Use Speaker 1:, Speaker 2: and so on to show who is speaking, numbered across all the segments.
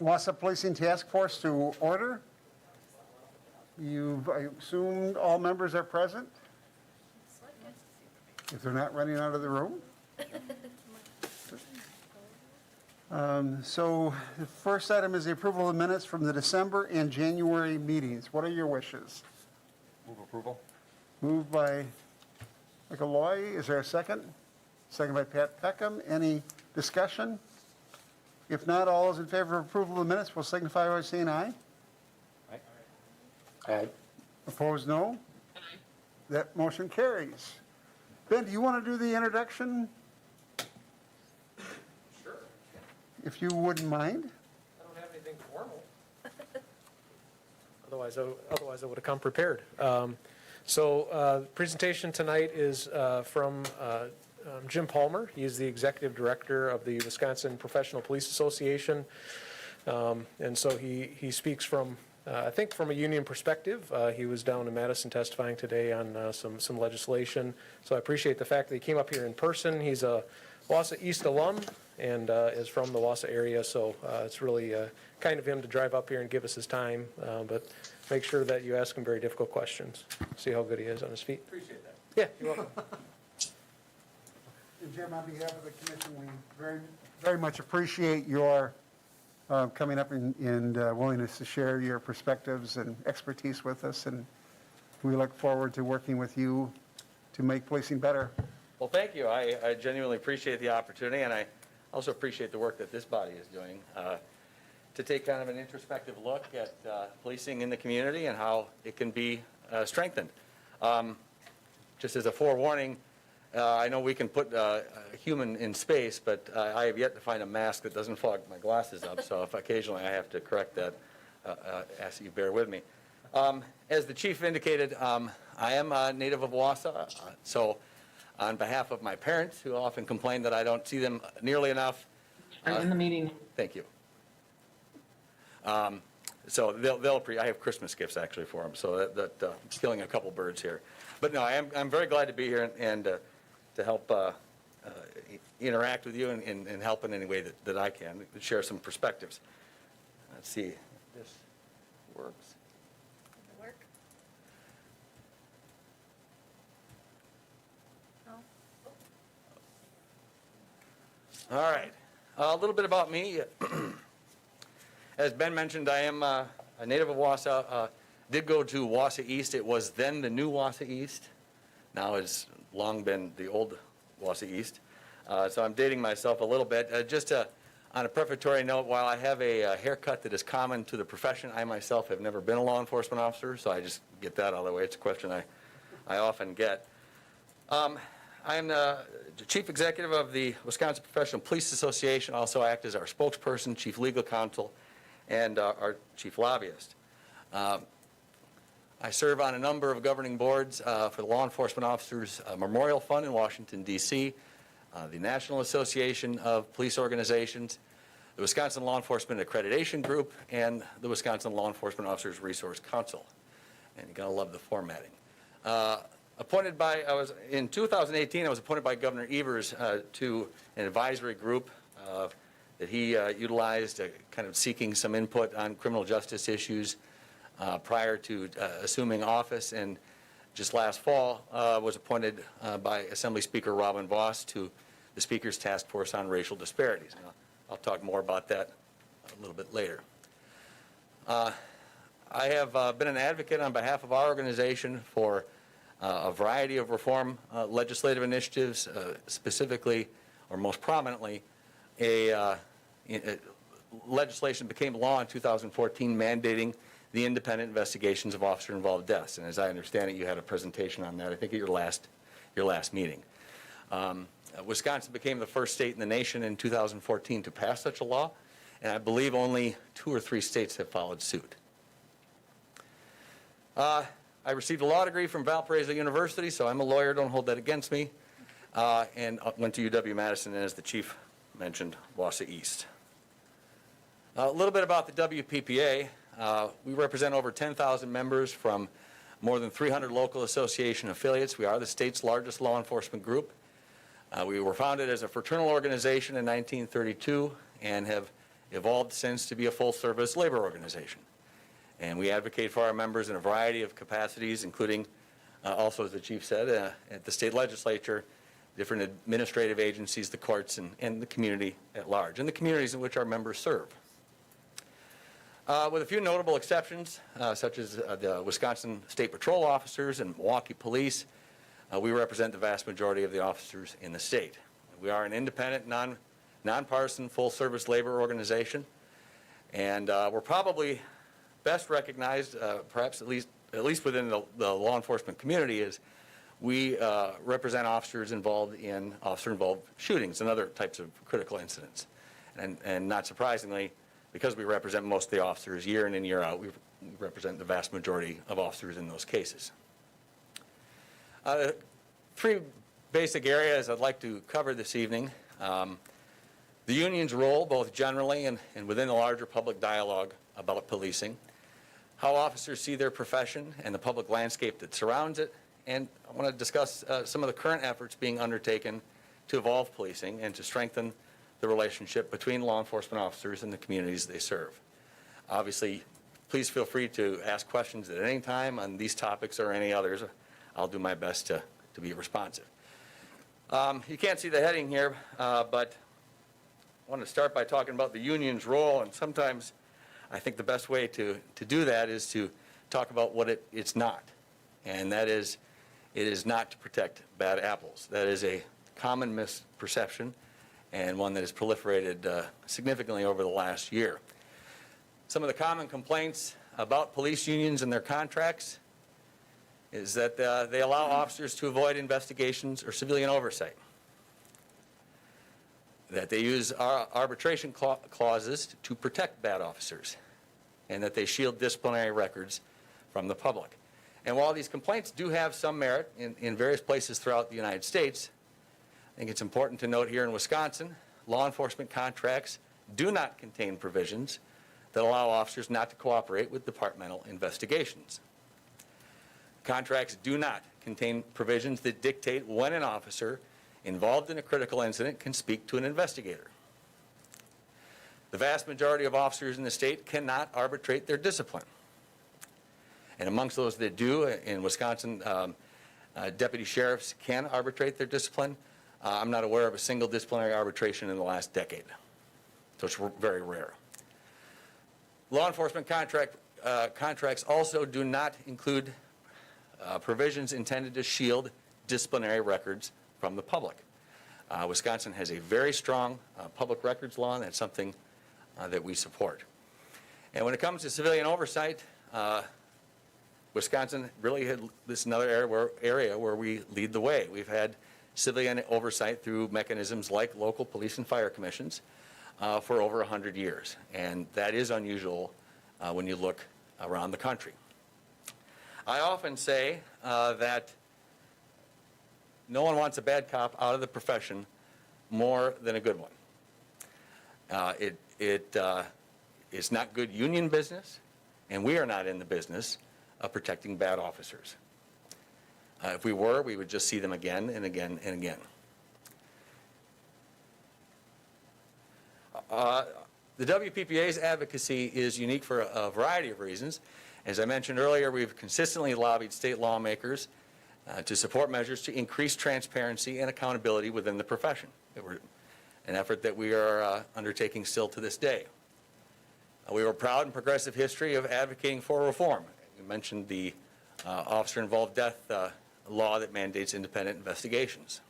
Speaker 1: Wausau Policing Task Force to order. I assume all members are present? If they're not running out of the room? So the first item is the approval of the minutes from the December and January meetings. What are your wishes?
Speaker 2: Move approval.
Speaker 1: Moved by Michael Loy. Is there a second? Second by Pat Peckham. Any discussion? If not, all those in favor of approval of the minutes will signify by saying aye.
Speaker 2: Aye. Aye.
Speaker 1: Opposed, no. That motion carries. Ben, do you want to do the introduction?
Speaker 3: Sure.
Speaker 1: If you wouldn't mind.
Speaker 3: I don't have anything formal. Otherwise I would have come prepared. The presentation tonight is from Jim Palmer. He is the Executive Director of the Wisconsin Professional Police Association. And so he speaks from, I think, from a union perspective. He was down in Madison testifying today on some legislation. So I appreciate the fact that he came up here in person. He's a Wausau East alum and is from the Wausau area. So it's really kind of him to drive up here and give us his time. But make sure that you ask him very difficult questions. See how good he is on his feet.
Speaker 2: Appreciate that.
Speaker 3: Yeah, you're welcome.
Speaker 1: And Jim, on behalf of the commission, we very much appreciate your coming up and willingness to share your perspectives and expertise with us. And we look forward to working with you to make policing better.
Speaker 2: Well, thank you. I genuinely appreciate the opportunity, and I also appreciate the work that this body is doing to take kind of an introspective look at policing in the community and how it can be strengthened. Just as a forewarning, I know we can put a human in space, but I have yet to find a mask that doesn't fog my glasses up, so if occasionally I have to correct that, ask that you bear with me. As the chief indicated, I am a native of Wausau, so on behalf of my parents, who often complain that I don't see them nearly enough.
Speaker 4: I'm in the meeting.
Speaker 2: Thank you. So I have Christmas gifts actually for them, so that killing a couple birds here. But no, I'm very glad to be here and to help interact with you and help in any way that I can, share some perspectives. Let's see if this works.
Speaker 5: Work? No.
Speaker 2: All right. A little bit about me. As Ben mentioned, I am a native of Wausau. Did go to Wausau East. It was then the new Wausau East. Now it's long been the old Wausau East. So I'm dating myself a little bit. On a prefatory note, while I have a haircut that is common to the profession, I myself have never been a law enforcement officer, so I just get that out of the way. It's a question I often get. I am the chief executive of the Wisconsin Professional Police Association. Also act as our spokesperson, chief legal counsel, and our chief lobbyist. I serve on a number of governing boards for the Law Enforcement Officers Memorial Fund in Washington, D.C., the National Association of Police Organizations, the Wisconsin Law Enforcement Accreditation Group, and the Wisconsin Law Enforcement Officers Resource Council. And you gotta love the formatting. In 2018, I was appointed by Governor Evers to an advisory group that he utilized, kind of seeking some input on criminal justice issues prior to assuming office, and just last fall was appointed by Assembly Speaker Robin Voss to the Speaker's Task Force on Racial Disparities. And I'll talk more about that a little bit later. I have been an advocate on behalf of our organization for a variety of reform legislative initiatives, specifically, or most prominently, legislation became law in 2014 mandating the independent investigations of officer-involved deaths. And as I understand it, you had a presentation on that, I think, at your last meeting. Wisconsin became the first state in the nation in 2014 to pass such a law, and I believe only 2 or 3 states have followed suit. I received a law degree from Valparaiso University, so I'm a lawyer, don't hold that against me, and went to UW-Madison, and as the chief mentioned, Wausau East. A little bit about the WPPA. We represent over 10,000 members from more than 300 local association affiliates. We are the state's largest law enforcement group. We were founded as a fraternal organization in 1932 and have evolved since to be a full-service labor organization. And we advocate for our members in a variety of capacities, including, also as the chief said, at the state legislature, different administrative agencies, the courts, and the community at large, and the communities in which our members serve. With a few notable exceptions, such as the Wisconsin State Patrol officers and Milwaukee Police, we represent the vast majority of the officers in the state. We are an independent, nonpartisan, full-service labor organization, and we're probably best recognized, perhaps at least within the law enforcement community, is we represent officers involved in officer-involved shootings and other types of critical incidents. And not surprisingly, because we represent most of the officers year in and year out, we represent the vast majority of officers in those cases. Three basic areas I'd like to cover this evening. The union's role, both generally and within the larger public dialogue about policing, how officers see their profession and the public landscape that surrounds it, and I want to discuss some of the current efforts being undertaken to evolve policing and to strengthen the relationship between law enforcement officers and the communities they serve. Obviously, please feel free to ask questions at any time on these topics or any others. I'll do my best to be responsive. You can't see the heading here, but I want to start by talking about the union's role, and sometimes I think the best way to do that is to talk about what it's not, and that is, it is not to protect bad apples. That is a common misperception and one that has proliferated significantly over the last year. Some of the common complaints about police unions and their contracts is that they allow officers to avoid investigations or civilian oversight, that they use arbitration clauses to protect bad officers, and that they shield disciplinary records from the public. And while these complaints do have some merit in various places throughout the United States, I think it's important to note here in Wisconsin, law enforcement contracts do not contain provisions that allow officers not to cooperate with departmental investigations. Contracts do not contain provisions that dictate when an officer involved in a critical incident can speak to an investigator. The vast majority of officers in the state cannot arbitrate their discipline. And amongst those that do, in Wisconsin, deputy sheriffs can arbitrate their discipline. I'm not aware of a single disciplinary arbitration in the last decade. So it's very rare. Law enforcement contracts also do not include provisions intended to shield disciplinary records from the public. Wisconsin has a very strong public records law, and that's something that we support. And when it comes to civilian oversight, Wisconsin really had this is another area where we lead the way. We've had civilian oversight through mechanisms like local police and fire commissions for over 100 years, and that is unusual when you look around the country. I often say that no one wants a bad cop out of the profession more than a good one. It's not good union business, and we are not in the business of protecting bad officers. If we were, we would just see them again and again and again. The WPPA's advocacy is unique for a variety of reasons. As I mentioned earlier, we've consistently lobbied state lawmakers to support measures to increase transparency and accountability within the profession. An effort that we are undertaking still to this day. We have a proud and progressive history of advocating for reform. You mentioned the officer-involved death law that mandates independent investigations.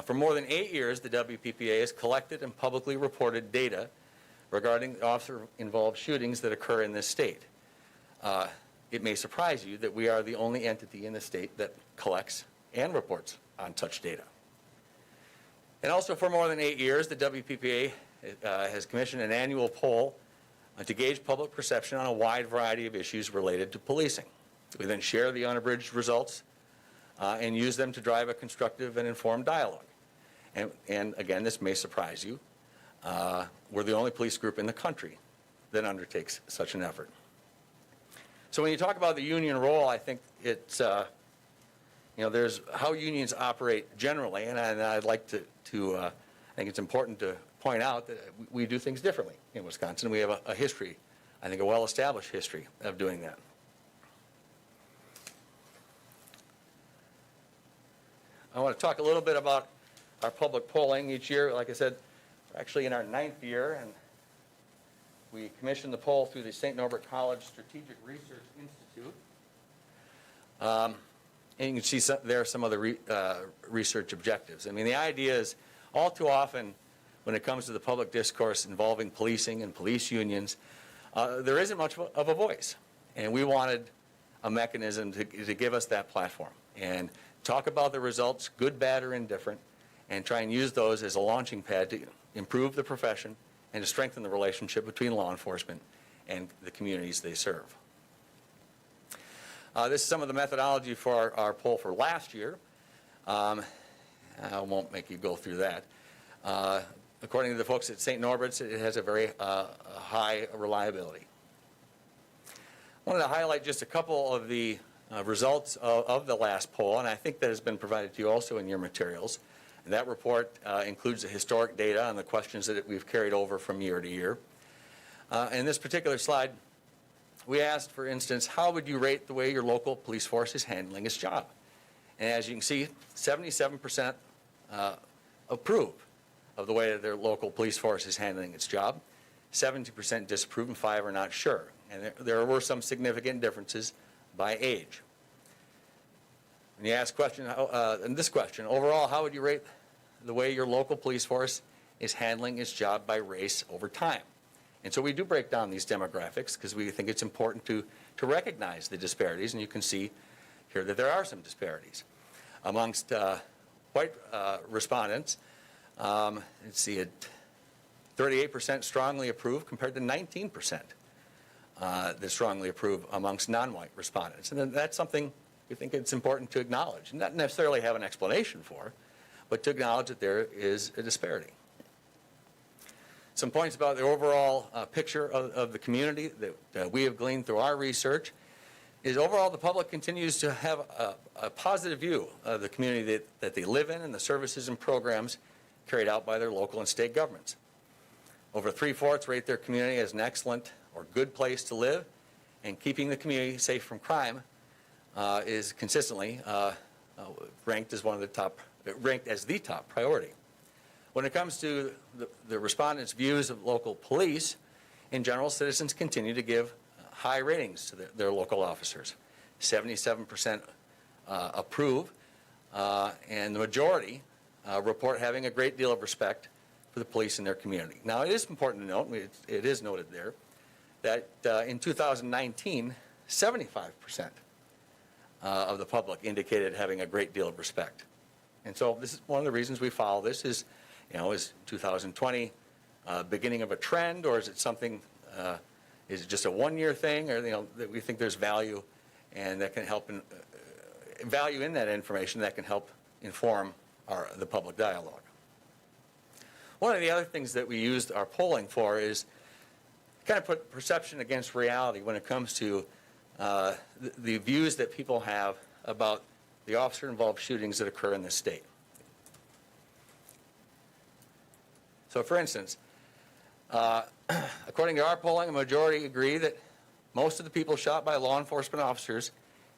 Speaker 2: For more than 8 years, the WPPA has collected and publicly reported data regarding officer-involved shootings that occur in this state. It may surprise you that we are the only entity in the state that collects and reports on such data. And also for more than 8 years, the WPPA has commissioned an annual poll to gauge public perception on a wide variety of issues related to policing. We then share the unabridged results and use them to drive a constructive and informed dialogue. And again, this may surprise you. We're the only police group in the country that undertakes such an effort. So when you talk about the union role, I think it's, there's how unions operate generally, and I'd like I think it's important to point out that we do things differently in Wisconsin. We have a history, I think a well-established history of doing that. I want to talk a little bit about our public polling each year. Like I said, we're actually in our 9th year, and we commissioned the poll through the St. Norbert College Strategic Research Institute. And you can see there are some of the research objectives. I mean, the idea is all too often when it comes to the public discourse involving policing and police unions, there isn't much of a voice. And we wanted a mechanism to give us that platform and talk about the results, good, bad, or indifferent, and try and use those as a launching pad to improve the profession and to strengthen the relationship between law enforcement and the communities they serve. This is some of the methodology for our poll for last year. I won't make you go through that. According to the folks at St. Norbert's, it has a very high reliability. I wanted to highlight just a couple of the results of the last poll, and I think that has been provided to you also in your materials. And that report includes the historic data on the questions that we've carried over from year to year. In this particular slide, we asked, for instance, how would you rate the way your local police force is handling its job? And as you can see, 77% approve of the way that their local police force is handling its job. 70% disapprove and 5% are not sure. And there were some significant differences by age. When you ask this question, overall, how would you rate the way your local police force is handling its job by race over time? And so we do break down these demographics because we think it's important to recognize the disparities, and you can see here that there are some disparities. Amongst white respondents, let's see, 38% strongly approve compared to 19% that strongly approve amongst non-white respondents. And then that's something we think it's important to acknowledge, not necessarily have an explanation for, but to acknowledge that there is a disparity. Some points about the overall picture of the community that we have gleaned through our research is overall the public continues to have a positive view of the community that they live in and the services and programs carried out by their local and state governments. Over 3/4 rate their community as an excellent or good place to live, and keeping the community safe from crime is consistently ranked as the top priority. When it comes to the respondents' views of local police, in general, citizens continue to give high ratings to their local officers. 77% approve, and the majority report having a great deal of respect for the police in their community. Now, it is important to note, it is noted there, that in 2019, 75% of the public indicated having a great deal of respect. And so this is one of the reasons we follow this is, is 2020 beginning of a trend, or is it something, is it just a one-year thing, or, that we think there's value and that can help, value in that information that can help inform the public dialogue. One of the other things that we used our polling for is kind of put perception against reality when it comes to the views that people have about the officer-involved shootings that occur in this state. So, for instance, according to our polling, a majority agree that most of the people shot by law enforcement officers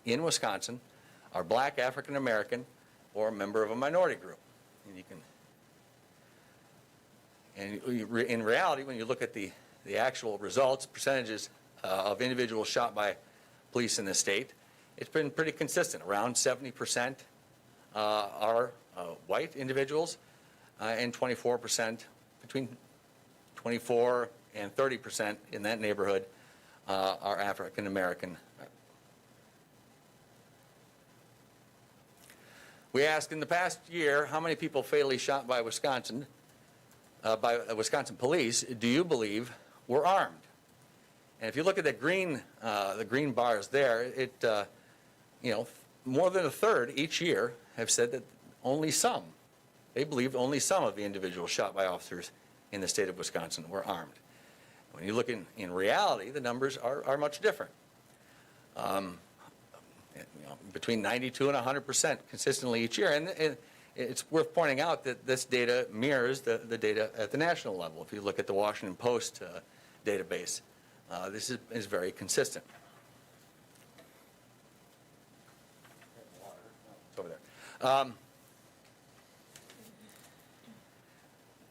Speaker 2: in Wisconsin are black, African American, or a member of a minority group. And in reality, when you look at the actual results, percentages of individuals shot by police in the state, it's been pretty consistent. Around 70% are white individuals, and 24%, between 24 and 30% in that neighborhood are African American. We asked in the past year how many people fatally shot by Wisconsin police do you believe were armed? And if you look at the green bars there, it more than a third each year have said that they believed only some of the individuals shot by officers in the state of Wisconsin were armed. When you look in reality, the numbers are much different. Between 92 and 100% consistently each year. And it's worth pointing out that this data mirrors the data at the national level. If you look at the Washington Post database, this is very consistent. It's over there.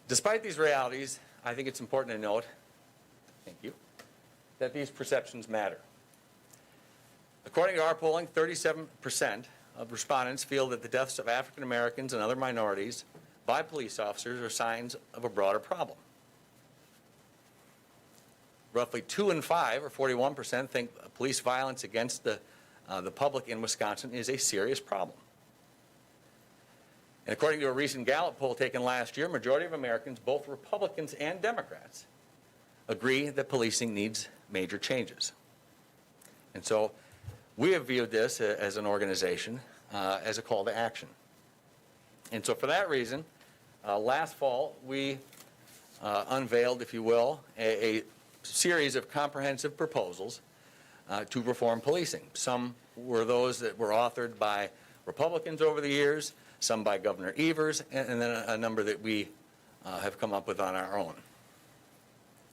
Speaker 2: Despite these realities, I think it's important to note, thank you, that these perceptions matter. According to our polling, 37% of respondents feel that the deaths of African Americans and other minorities by police officers are signs of a broader problem. Roughly 2 in 5, or 41%, think police violence against the public in Wisconsin is a serious problem. And according to a recent Gallup poll taken last year, majority of Americans, both Republicans and Democrats, agree that policing needs major changes. And so we have viewed this as an organization as a call to action. And so for that reason, last fall we unveiled, if you will, a series of comprehensive proposals to reform policing. Some were those that were authored by Republicans over the years, some by Governor Evers, and then a number that we have come up with on our own.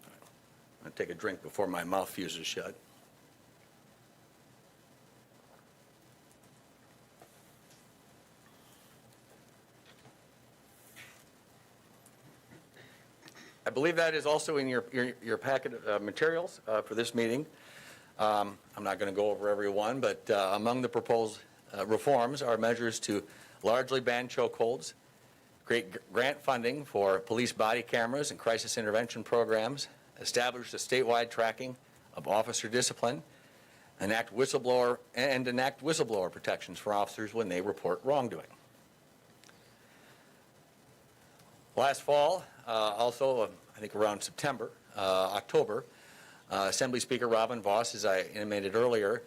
Speaker 2: I'm going to take a drink before my mouth fuses shut. I believe that is also in your packet of materials for this meeting. I'm not going to go over every one, but among the proposed reforms are measures to largely ban chokeholds, create grant funding for police body cameras and crisis intervention programs, establish a statewide tracking of officer discipline, enact whistleblower protections for officers when they report wrongdoing. Last fall, also I think around September, October, Assembly Speaker Robin Vos, as I intimated earlier,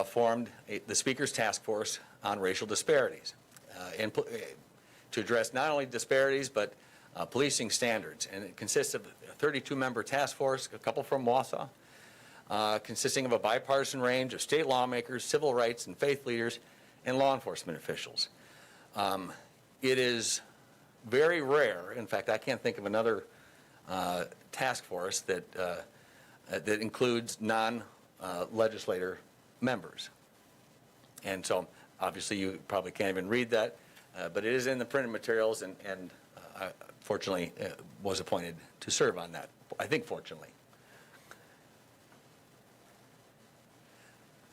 Speaker 2: formed the Speaker's Task Force on Racial Disparities to address not only disparities but policing standards. And it consists of a 32-member task force, a couple from Wausau, consisting of a bipartisan range of state lawmakers, civil rights and faith leaders, and law enforcement officials. It is very rare, in fact, I can't think of another task force that includes non-legislator members. And so, obviously, you probably can't even read that, but it is in the printed materials, and I fortunately was appointed to serve on that, I think fortunately.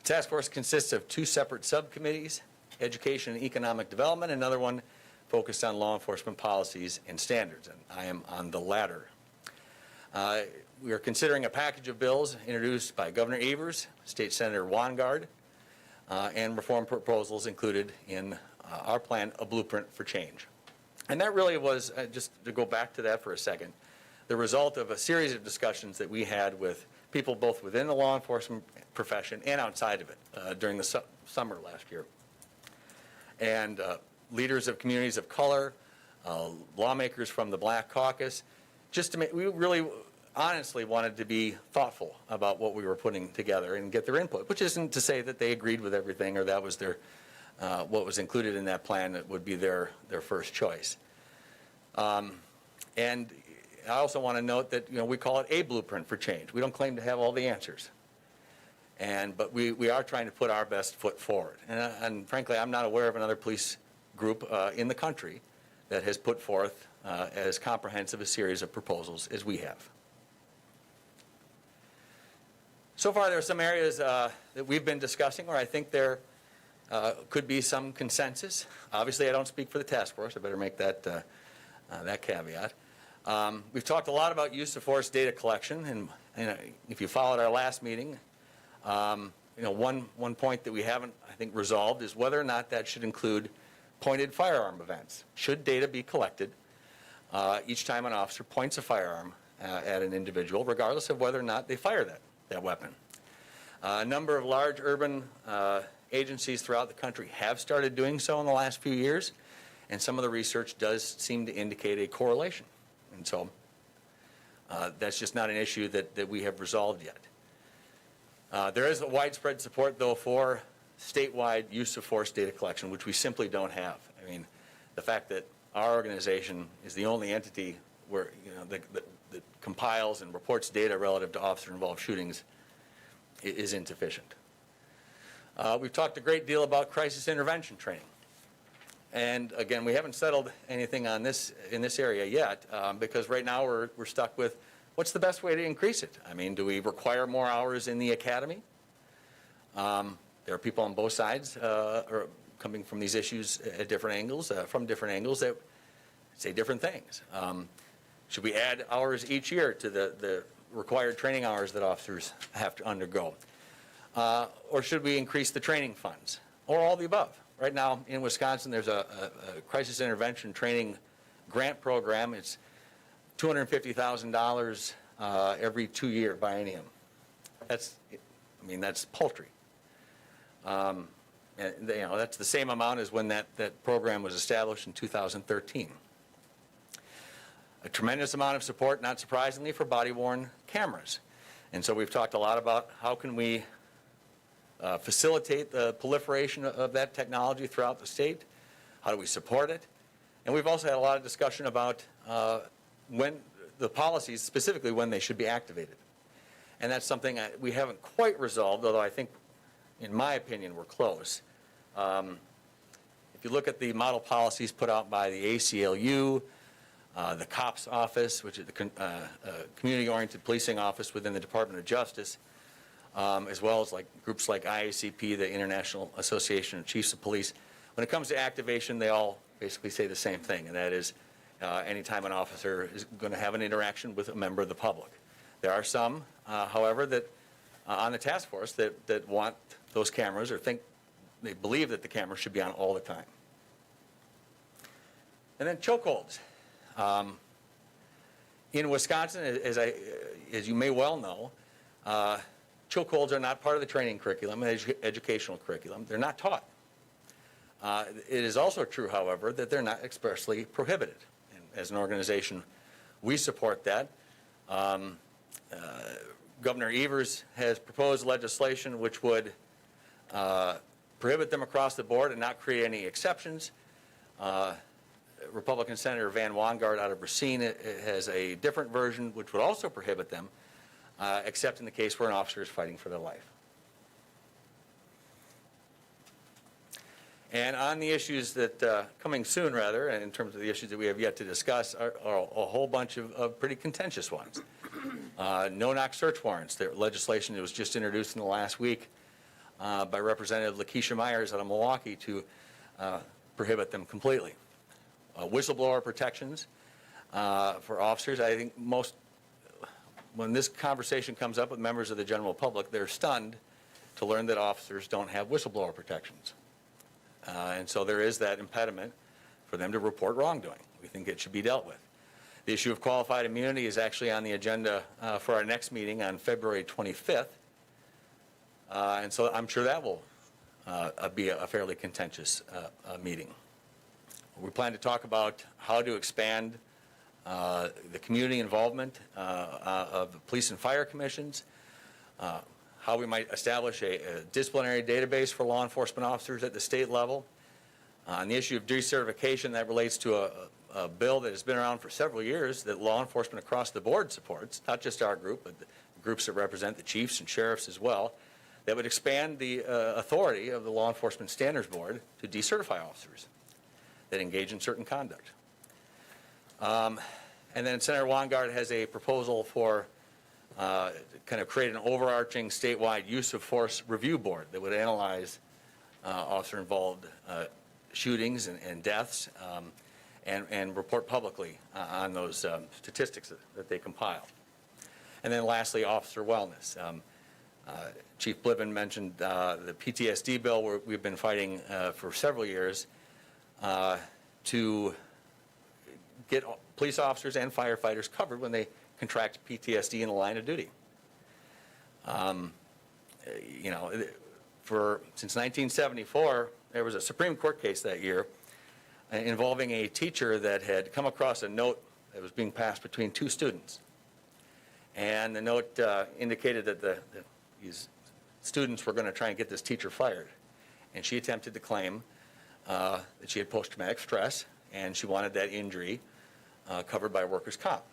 Speaker 2: The task force consists of 2 separate subcommittees, Education and Economic Development, another one focused on law enforcement policies and standards, and I am on the latter. We are considering a package of bills introduced by Governor Evers, State Senator Wangard, and reform proposals included in our plan, A Blueprint for Change. And that really was, just to go back to that for a second, the result of a series of discussions that we had with people both within the law enforcement profession and outside of it during the summer last year. And leaders of communities of color, lawmakers from the Black Caucus, just to make, we really honestly wanted to be thoughtful about what we were putting together and get their input, which isn't to say that they agreed with everything or that was their, what was included in that plan that would be their first choice. And I also want to note that, we call it a blueprint for change. We don't claim to have all the answers. But we are trying to put our best foot forward. And frankly, I'm not aware of another police group in the country that has put forth as comprehensive a series of proposals as we have. So far, there are some areas that we've been discussing where I think there could be some consensus. Obviously, I don't speak for the task force. I better make that, that caveat. We've talked a lot about use of force data collection, and if you followed our last meeting, one point that we haven't, I think, resolved is whether or not that should include pointed firearm events. Should data be collected each time an officer points a firearm at an individual, regardless of whether or not they fire that weapon? A number of large urban agencies throughout the country have started doing so in the last few years, and some of the research does seem to indicate a correlation. And so that's just not an issue that we have resolved yet. There is a widespread support, though, for statewide use of force data collection, which we simply don't have. I mean, the fact that our organization is the only entity where, that compiles and reports data relative to officer-involved shootings is insufficient. We've talked a great deal about crisis intervention training. And again, we haven't settled anything on this in this area yet, because right now we're stuck with what's the best way to increase it? I mean, do we require more hours in the academy? There are people on both sides or coming from these issues at different angles, from different angles that say different things. Should we add hours each year to the required training hours that officers have to undergo? Or should we increase the training funds? Or all the above? Right now in Wisconsin, there's a crisis intervention training grant program. It's $250,000 every 2-year biennium. That's paltry. And, that's the same amount as when that program was established in 2013. A tremendous amount of support, not surprisingly, for body-worn cameras. And so we've talked a lot about how can we facilitate the proliferation of that technology throughout the state. How do we support it? And we've also had a lot of discussion about when the policies, specifically when they should be activated. And that's something we haven't quite resolved, although I think, in my opinion, we're close. If you look at the model policies put out by the ACLU, the COPS office, which is the Community-Oriented Policing Office within the Department of Justice, as well as groups like IACP, the International Association of Chiefs of Police. When it comes to activation, they all basically say the same thing, and that is anytime an officer is going to have an interaction with a member of the public. There are some, however, that on the task force that want those cameras or think they believe that the camera should be on all the time. And then chokeholds. In Wisconsin, as you may well know, chokeholds are not part of the training curriculum, educational curriculum. They're not taught. It is also true, however, that they're not expressly prohibited. And as an organization, we support that. Governor Evers has proposed legislation which would prohibit them across the board and not create any exceptions. Republican Senator Van Wongard out of Racine has a different version which would also prohibit them, except in the case where an officer is fighting for their life. And on the issues that, coming soon rather, and in terms of the issues that we have yet to discuss, are a whole bunch of pretty contentious ones. No-knock search warrants, the legislation that was just introduced in the last week by Representative Lakeisha Myers out of Milwaukee to prohibit them completely. Whistleblower protections for officers. I think when this conversation comes up with members of the general public, they're stunned to learn that officers don't have whistleblower protections. And so there is that impediment for them to report wrongdoing. We think it should be dealt with. The issue of qualified immunity is actually on the agenda for our next meeting on February 25th. And so I'm sure that will be a fairly contentious meeting. We plan to talk about how to expand the community involvement of the police and fire commissions, how we might establish a disciplinary database for law enforcement officers at the state level. On the issue of decertification, that relates to a bill that has been around for several years that law enforcement across the board supports, not just our group, but the groups that represent the chiefs and sheriffs as well, that would expand the authority of the Law Enforcement Standards Board to decertify officers that engage in certain conduct. And then Senator Wongard has a proposal for kind of create an overarching statewide use of force review board that would analyze officer-involved shootings and deaths and report publicly on those statistics that they compile. And then lastly, officer wellness. Chief Bliven mentioned the Ptsd Bill where we've been fighting for several years to get police officers and firefighters covered when they contract PTSD in the line of duty. Since 1974, there was a Supreme Court case that year involving a teacher that had come across a note that was being passed between two students. And the note indicated that these students were going to try and get this teacher fired. And she attempted to claim that she had post-traumatic stress and she wanted that injury covered by workers' comp.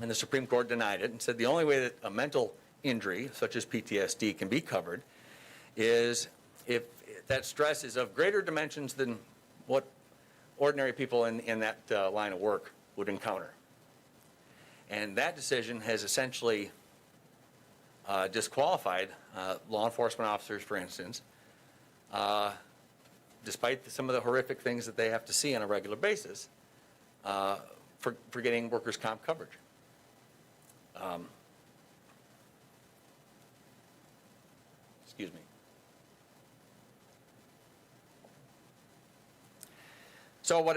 Speaker 2: And the Supreme Court denied it and said the only way that a mental injury, such as PTSD, can be covered is if that stress is of greater dimensions than what ordinary people in that line of work would encounter. And that decision has essentially disqualified law enforcement officers, for instance, despite some of the horrific things that they have to see on a regular basis, for getting workers' comp coverage. Excuse me. So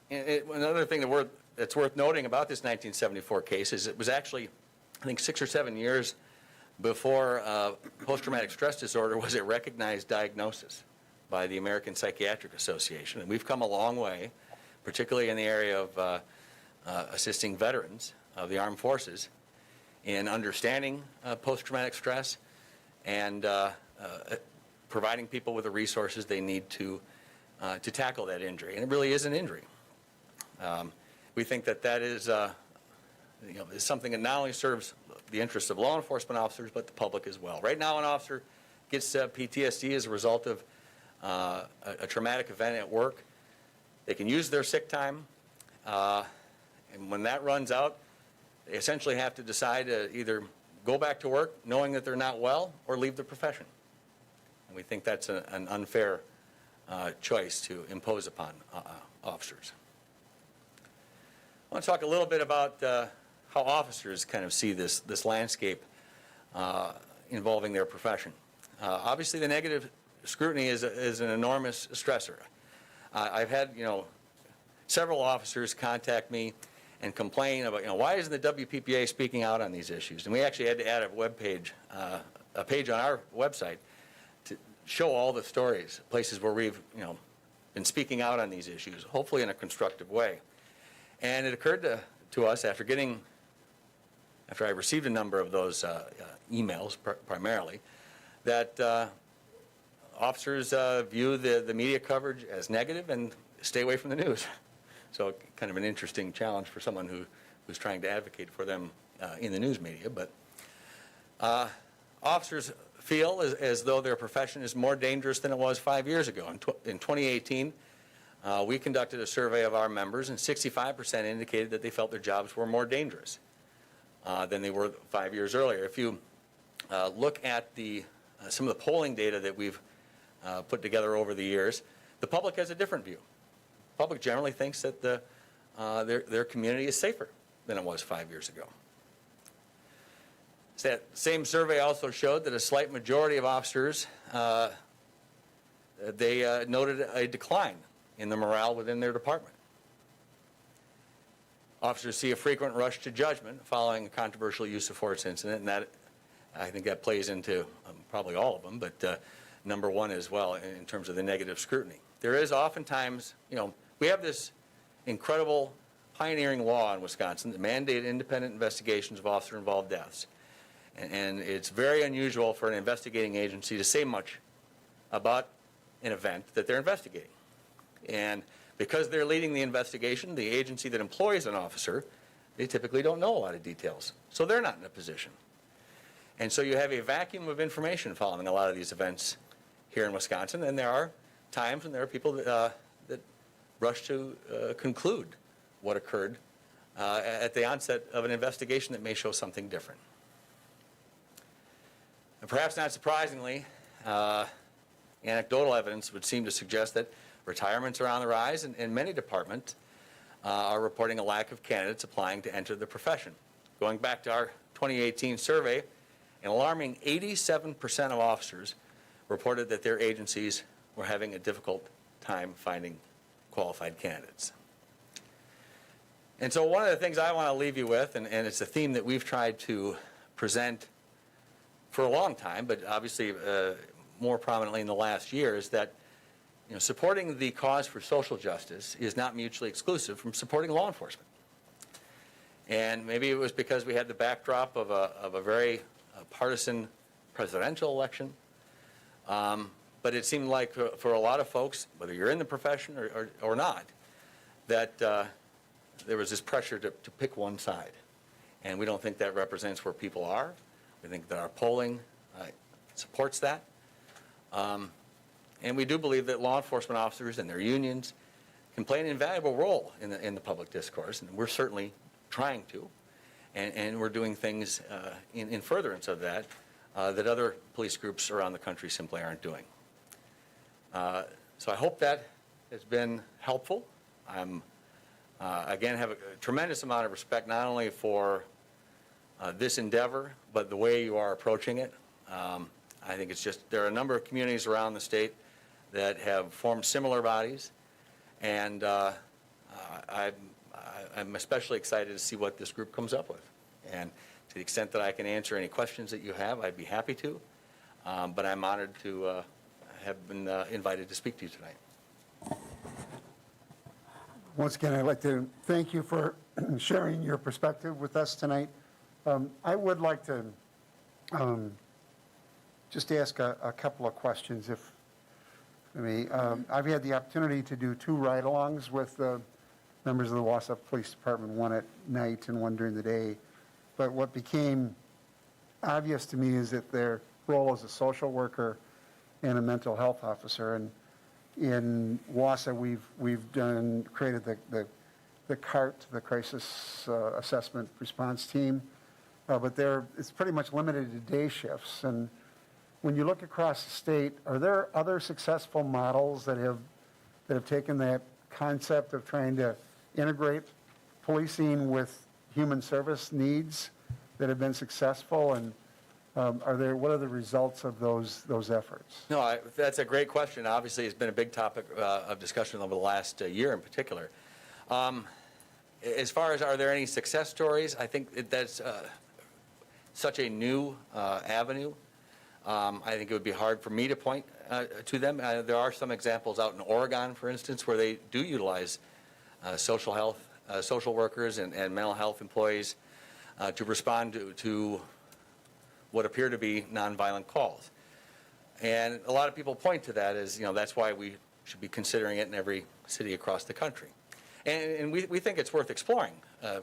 Speaker 2: another thing that's worth noting about this 1974 case is it was actually, I think, 6 or 7 years before post-traumatic stress disorder was a recognized diagnosis by the American Psychiatric Association. And we've come a long way, particularly in the area of assisting veterans of the armed forces in understanding post-traumatic stress and providing people with the resources they need to tackle that injury. And it really is an injury. We think that is is something that not only serves the interests of law enforcement officers, but the public as well. Right now, an officer gets PTSD as a result of a traumatic event at work. They can use their sick time, and when that runs out, they essentially have to decide to either go back to work knowing that they're not well or leave the profession. And we think that's an unfair choice to impose upon officers. I want to talk a little bit about how officers kind of see this landscape involving their profession. Obviously, the negative scrutiny is an enormous stressor. I've had, several officers contact me and complain about, why isn't the WPPA speaking out on these issues? And we actually had to add a page on our website to show all the stories, places where we've, been speaking out on these issues, hopefully in a constructive way. And it occurred to us after I received a number of those emails primarily, that officers view the media coverage as negative and stay away from the news. So kind of an interesting challenge for someone who's trying to advocate for them in the news media. But officers feel as though their profession is more dangerous than it was 5 years ago. In 2018, we conducted a survey of our members, and 65% indicated that they felt their jobs were more dangerous than they were 5 years earlier. If you look at some of the polling data that we've put together over the years, the public has a different view. The public generally thinks that their community is safer than it was 5 years ago. So that same survey also showed that a slight majority of officers, they noted a decline in the morale within their department. Officers see a frequent rush to judgment following a controversial use of force incident, and I think that plays into probably all of them, but number one as well in terms of the negative scrutiny. There is oftentimes, we have this incredible pioneering law in Wisconsin that mandates independent investigations of officer-involved deaths. And it's very unusual for an investigating agency to say much about an event that they're investigating. And because they're leading the investigation, the agency that employs an officer, they typically don't know a lot of details. So they're not in a position. And so you have a vacuum of information following a lot of these events here in Wisconsin. And there are times when there are people that rush to conclude what occurred at the onset of an investigation that may show something different. And perhaps not surprisingly, anecdotal evidence would seem to suggest that retirements are on the rise, and many departments are reporting a lack of candidates applying to enter the profession. Going back to our 2018 survey, an alarming 87% of officers reported that their agencies were having a difficult time finding qualified candidates. And so one of the things I want to leave you with, and it's a theme that we've tried to present for a long time, but obviously more prominently in the last year, is that supporting the cause for social justice is not mutually exclusive from supporting law enforcement. And maybe it was because we had the backdrop of a very partisan presidential election, but it seemed like for a lot of folks, whether you're in the profession or not, that there was this pressure to pick one side. And we don't think that represents where people are. We think that our polling supports that. And we do believe that law enforcement officers and their unions can play an invaluable role in the public discourse, and we're certainly trying to. And we're doing things in furtherance of that that other police groups around the country simply aren't doing. So I hope that has been helpful. I'm, again, have a tremendous amount of respect not only for this endeavor, but the way you are approaching it. I think it's just, there are a number of communities around the state that have formed similar bodies, and I'm especially excited to see what this group comes up with. And to the extent that I can answer any questions that you have, I'd be happy to. But I'm honored to have been invited to speak to you tonight.
Speaker 1: Once again, I'd like to thank you for sharing your perspective with us tonight. I would like to just ask a couple of questions, if I may. I've had the opportunity to do 2 ride-alongs with members of the Wausau Police Department, one at night and one during the day. But what became obvious to me is that their role as a social worker and a mental health officer. And in Wausau, we've created the CART, the Crisis Assessment Response Team, but it's pretty much limited to day shifts. And when you look across the state, are there other successful models that have taken that concept of trying to integrate policing with human service needs that have been successful? And what are the results of those efforts?
Speaker 2: No, that's a great question. Obviously, it's been a big topic of discussion over the last year in particular. As far as are there any success stories, I think that's such a new avenue. I think it would be hard for me to point to them. There are some examples out in Oregon, for instance, where they do utilize social workers and mental health employees to respond to what appear to be nonviolent calls. And a lot of people point to that as, that's why we should be considering it in every city across the country. And we think it's worth exploring,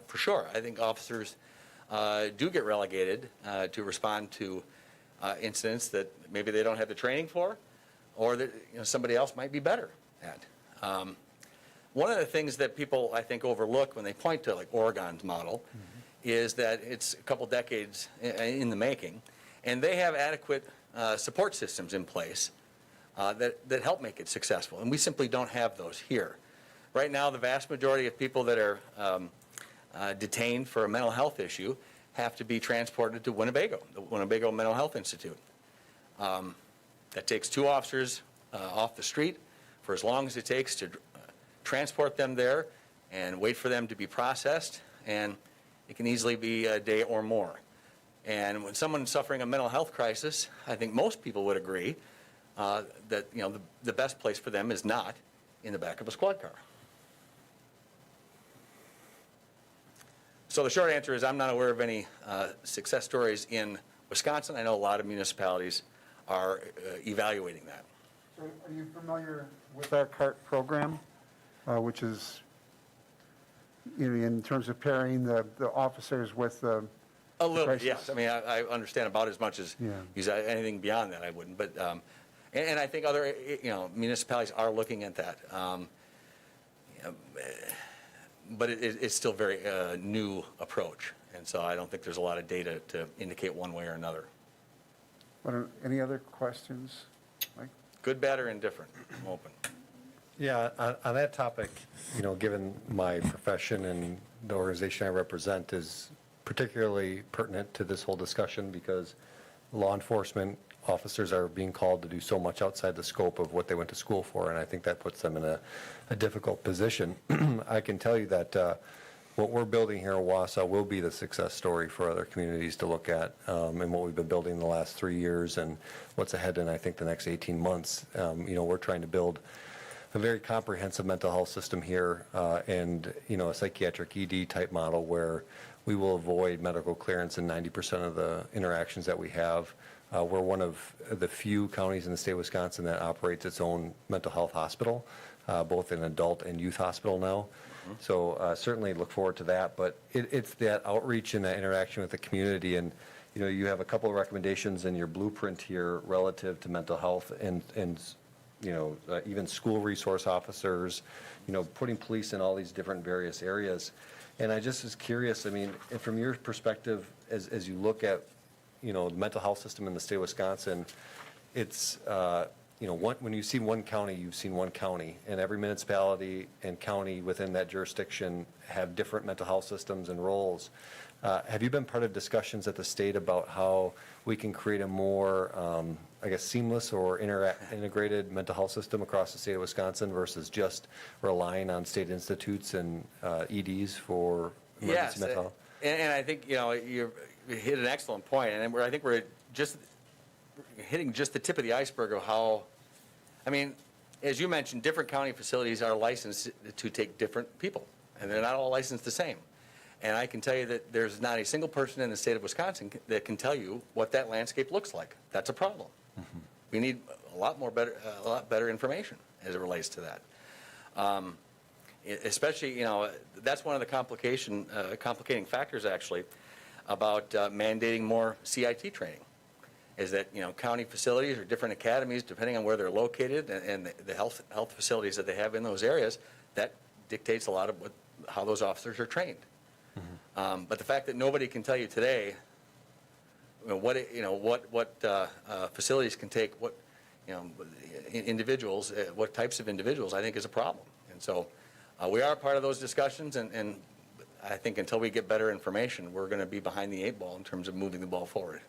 Speaker 2: for sure. I think officers do get relegated to respond to incidents that maybe they don't have the training for, or that somebody else might be better at. One of the things that people, I think, overlook when they point to like Oregon's model is that it's a couple decades in the making, and they have adequate support systems in place that help make it successful, and we simply don't have those here. Right now, the vast majority of people that are detained for a mental health issue have to be transported to Winnebago, the Winnebago Mental Health Institute. That takes 2 officers off the street for as long as it takes to transport them there and wait for them to be processed, and it can easily be a day or more. And when someone's suffering a mental health crisis, I think most people would agree that the best place for them is not in the back of a squad car. So the short answer is I'm not aware of any success stories in Wisconsin. I know a lot of municipalities are evaluating that.
Speaker 1: So are you familiar with our CART program, which is, in terms of pairing the officers with the
Speaker 2: A little bit,
Speaker 1: crisis?
Speaker 2: yes. I mean, I understand about as much as anything beyond that I wouldn't. But and I think other municipalities are looking at that. But it's still a very new approach, and so I don't think there's a lot of data to indicate one way or another.
Speaker 1: Any other questions, Mike?
Speaker 2: Good, bad, or indifferent? I'm open.
Speaker 4: Yeah, on that topic, given my profession and the organization I represent is particularly pertinent to this whole discussion because law enforcement officers are being called to do so much outside the scope of what they went to school for, and I think that puts them in a difficult position. I can tell you that what we're building here in Wausau will be the success story for other communities to look at, and what we've been building the last 3 years and what's ahead in, I think, the next 18 months. We're trying to build a very comprehensive mental health system here, and a psychiatric ED type model where we will avoid medical clearance in 90% of the interactions that we have. We're one of the few counties in the state of Wisconsin that operates its own mental health hospital, both an adult and youth hospital now. So certainly look forward to that, but it's that outreach and that interaction with the community. And, you know, you have a couple of recommendations in your blueprint here relative to mental health and you know, even school resource officers, you know, putting police in all these different various areas. And I just was curious, I mean, and from your perspective, as you look at, you know, the mental health system in the state of Wisconsin, it's, you know, when you see one county, you've seen one county, and every municipality and county within that jurisdiction have different mental health systems and roles. Have you been part of discussions at the state about how we can create a more, I guess, seamless or integrated mental health system across the state of Wisconsin versus just relying on state institutes and EDs for emergency mental health?
Speaker 2: And I think, you know, you hit an excellent point, and I think we're just hitting just the tip of the iceberg of how, I mean, as you mentioned, different county facilities are licensed to take different people, and they're not all licensed the same. And I can tell you that there's not a single person in the state of Wisconsin that can tell you what that landscape looks like. That's a problem. Mm-hmm. We need a lot better information as it relates to that. Especially, you know, that's one of the complicating factors actually about mandating more CIT training. Is that, you know, county facilities or different academies, depending on where they're located and the health facilities that they have in those areas, that dictates a lot of how those officers are trained. Mm-hmm. But the fact that nobody can tell you today, what facilities can take what, you know, individuals, what types of individuals, I think is a problem. And so we are part of those discussions, and I think until we get better information, we're going to be behind the 8 ball in terms of moving the ball forward.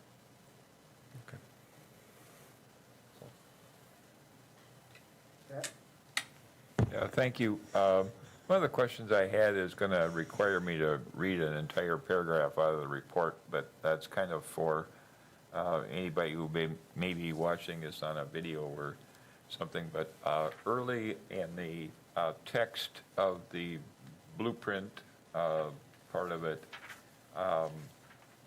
Speaker 6: Yeah, thank you. One of the questions I had is going to require me to read an entire paragraph out of the report, but that's kind of for anybody who may be watching this on a video or something. But early in the text of the blueprint part of it,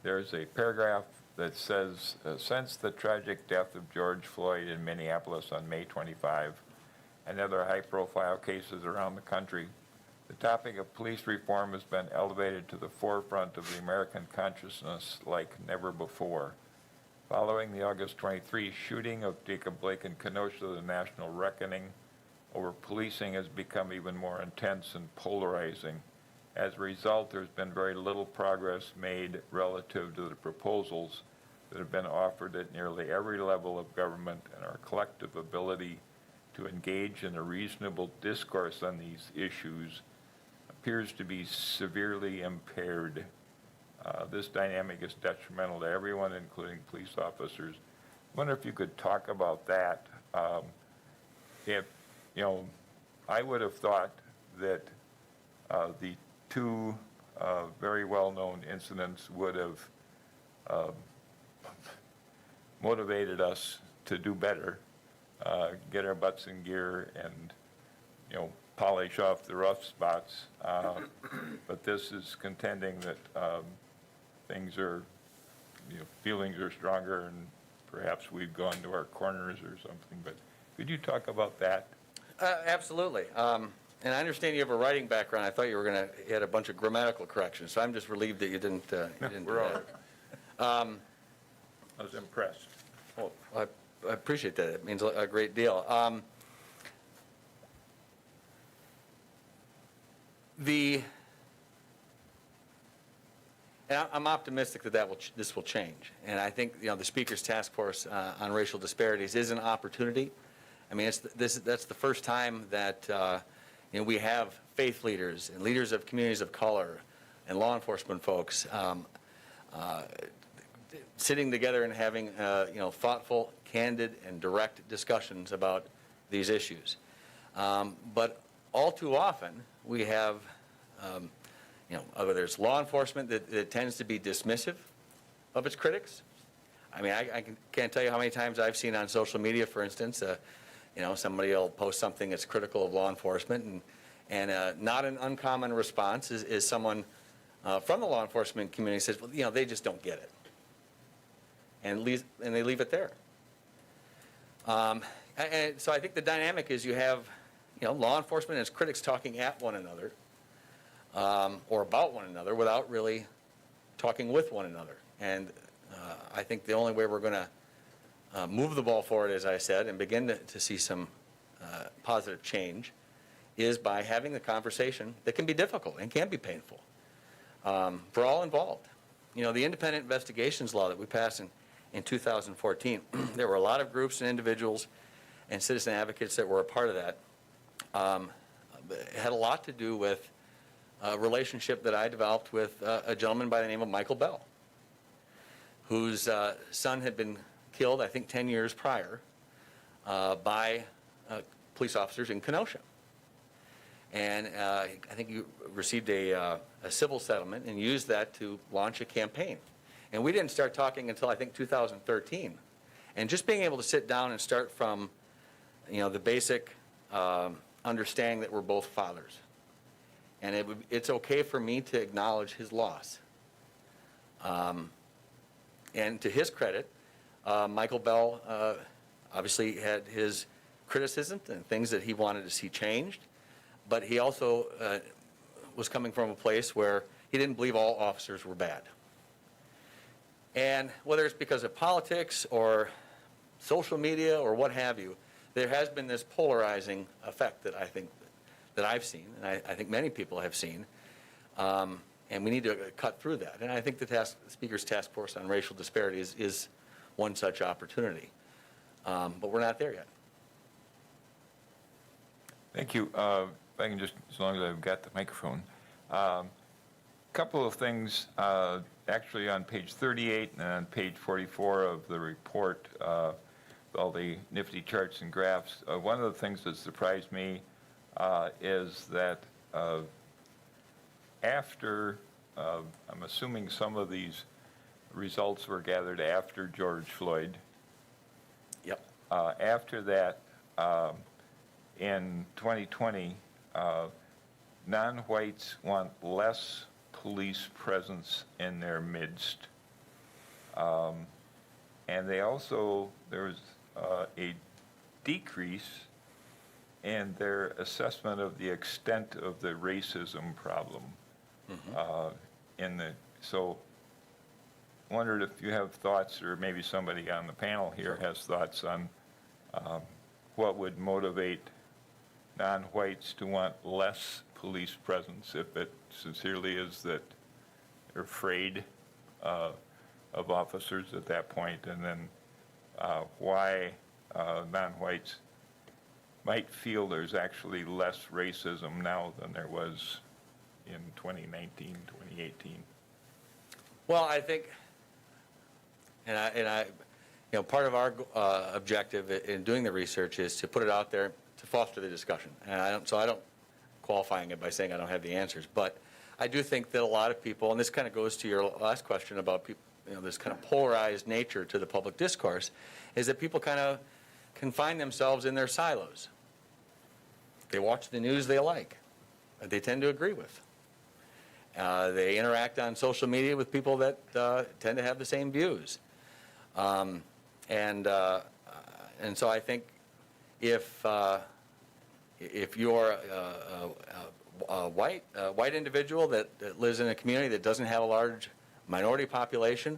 Speaker 6: there's a paragraph that says, since the tragic death of George Floyd in Minneapolis on May 25, and other high-profile cases around the country, the topic of police reform has been elevated to the forefront of the American consciousness like never before. Following the August 23 shooting of Jacob Blake in Kenosha, the national reckoning over policing has become even more intense and polarizing. As a result, there's been very little progress made relative to the proposals that have been offered at nearly every level of government, and our collective ability to engage in a reasonable discourse on these issues appears to be severely impaired. This dynamic is detrimental to everyone, including police officers. I wonder if you could talk about that. If, you know, I would have thought that the two very well-known incidents would have motivated us to do better. Get our butts in gear and, you know, polish off the rough spots. But this is contending that things are, you know, feelings are stronger, and perhaps we've gone to our corners or something. But could you talk about that?
Speaker 2: Absolutely. And I understand you have a writing background. I thought you were going to add a bunch of grammatical corrections, so I'm just relieved that you didn't do that.
Speaker 6: I was impressed.
Speaker 2: Well, I appreciate that. It means a great deal. And I'm optimistic that this will change. And I think, you know, the Speaker's Task Force on Racial Disparities is an opportunity. I mean, that's the first time that you know, we have faith leaders and leaders of communities of color and law enforcement folks sitting together and having you know, thoughtful, candid, and direct discussions about these issues. But all too often, we have you know, whether it's law enforcement that tends to be dismissive of its critics. I mean, I can't tell you how many times I've seen on social media, for instance, you know, somebody will post something that's critical of law enforcement, and not an uncommon response is someone from the law enforcement community says, well, you know, they just don't get it, and they leave it there. And so I think the dynamic is you have, you know, law enforcement and its critics talking at one another, or about one another without really talking with one another. And I think the only way we're going to move the ball forward, as I said, and begin to see some positive change is by having the conversation that can be difficult and can be painful for all involved. You know, the independent investigations law that we passed in 2014, there were a lot of groups and individuals and citizen advocates that were a part of that. It had a lot to do with a relationship that I developed with a gentleman by the name of Michael Bell, whose son had been killed, I think, 10 years prior by police officers in Kenosha. And I think you received a civil settlement and used that to launch a campaign. And we didn't start talking until, I think, 2013. And just being able to sit down and start from, you know, the basic understanding that we're both fathers. And it's okay for me to acknowledge his loss. And to his credit, Michael Bell obviously had his criticisms and things that he wanted to see changed, but he also was coming from a place where he didn't believe all officers were bad. And whether it's because of politics or social media or what have you, there has been this polarizing effect that I think that I've seen, and I think many people have seen, and we need to cut through that. And I think the Speaker's Task Force on Racial Disparities is one such opportunity, but we're not there yet.
Speaker 6: Thank you. If I can just, as long as I've got the microphone. Couple of things, actually on page 38 and on page 44 of the report, all the nifty charts and graphs. One of the things that surprised me is that after, I'm assuming some of these results were gathered after George Floyd.
Speaker 2: Yep.
Speaker 6: After that, in 2020, non-whites want less police presence in their midst. And they also, there was a decrease in their assessment of the extent of the racism problem. So wondered if you have thoughts, or maybe somebody on the panel here has thoughts on what would motivate non-whites to want less police presence, if it sincerely is that they're afraid of officers at that point, and then why non-whites might feel there's actually less racism now than there was in 2019, 2018.
Speaker 2: Well, I think, and I, you know, part of our objective in doing the research is to put it out there to foster the discussion. And I don't qualifying it by saying I don't have the answers, but I do think that a lot of people, and this kind of goes to your last question about people, you know, this kind of polarized nature to the public discourse, is that people kind of confine themselves in their silos. They watch the news they like, that they tend to agree with. They interact on social media with people that tend to have the same views. And so I think if you're a white individual that lives in a community that doesn't have a large minority population,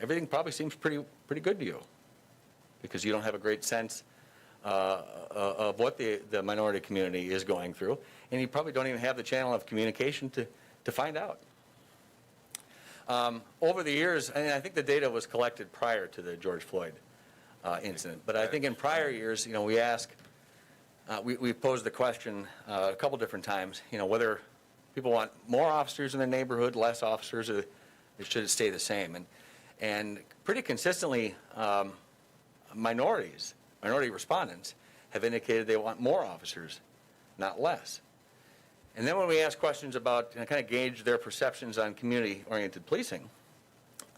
Speaker 2: everything probably seems pretty good to you, because you don't have a great sense of what the minority community is going through, and you probably don't even have the channel of communication to find out. Over the years, and I think the data was collected prior to the George Floyd incident, but I think in prior years, you know, we ask, we posed the question a couple different times, you know, whether people want more officers in their neighborhood, less officers, or should it stay the same? And pretty consistently, minority respondents have indicated they want more officers, not less. And then when we ask questions about, and kind of gauge their perceptions on community-oriented policing,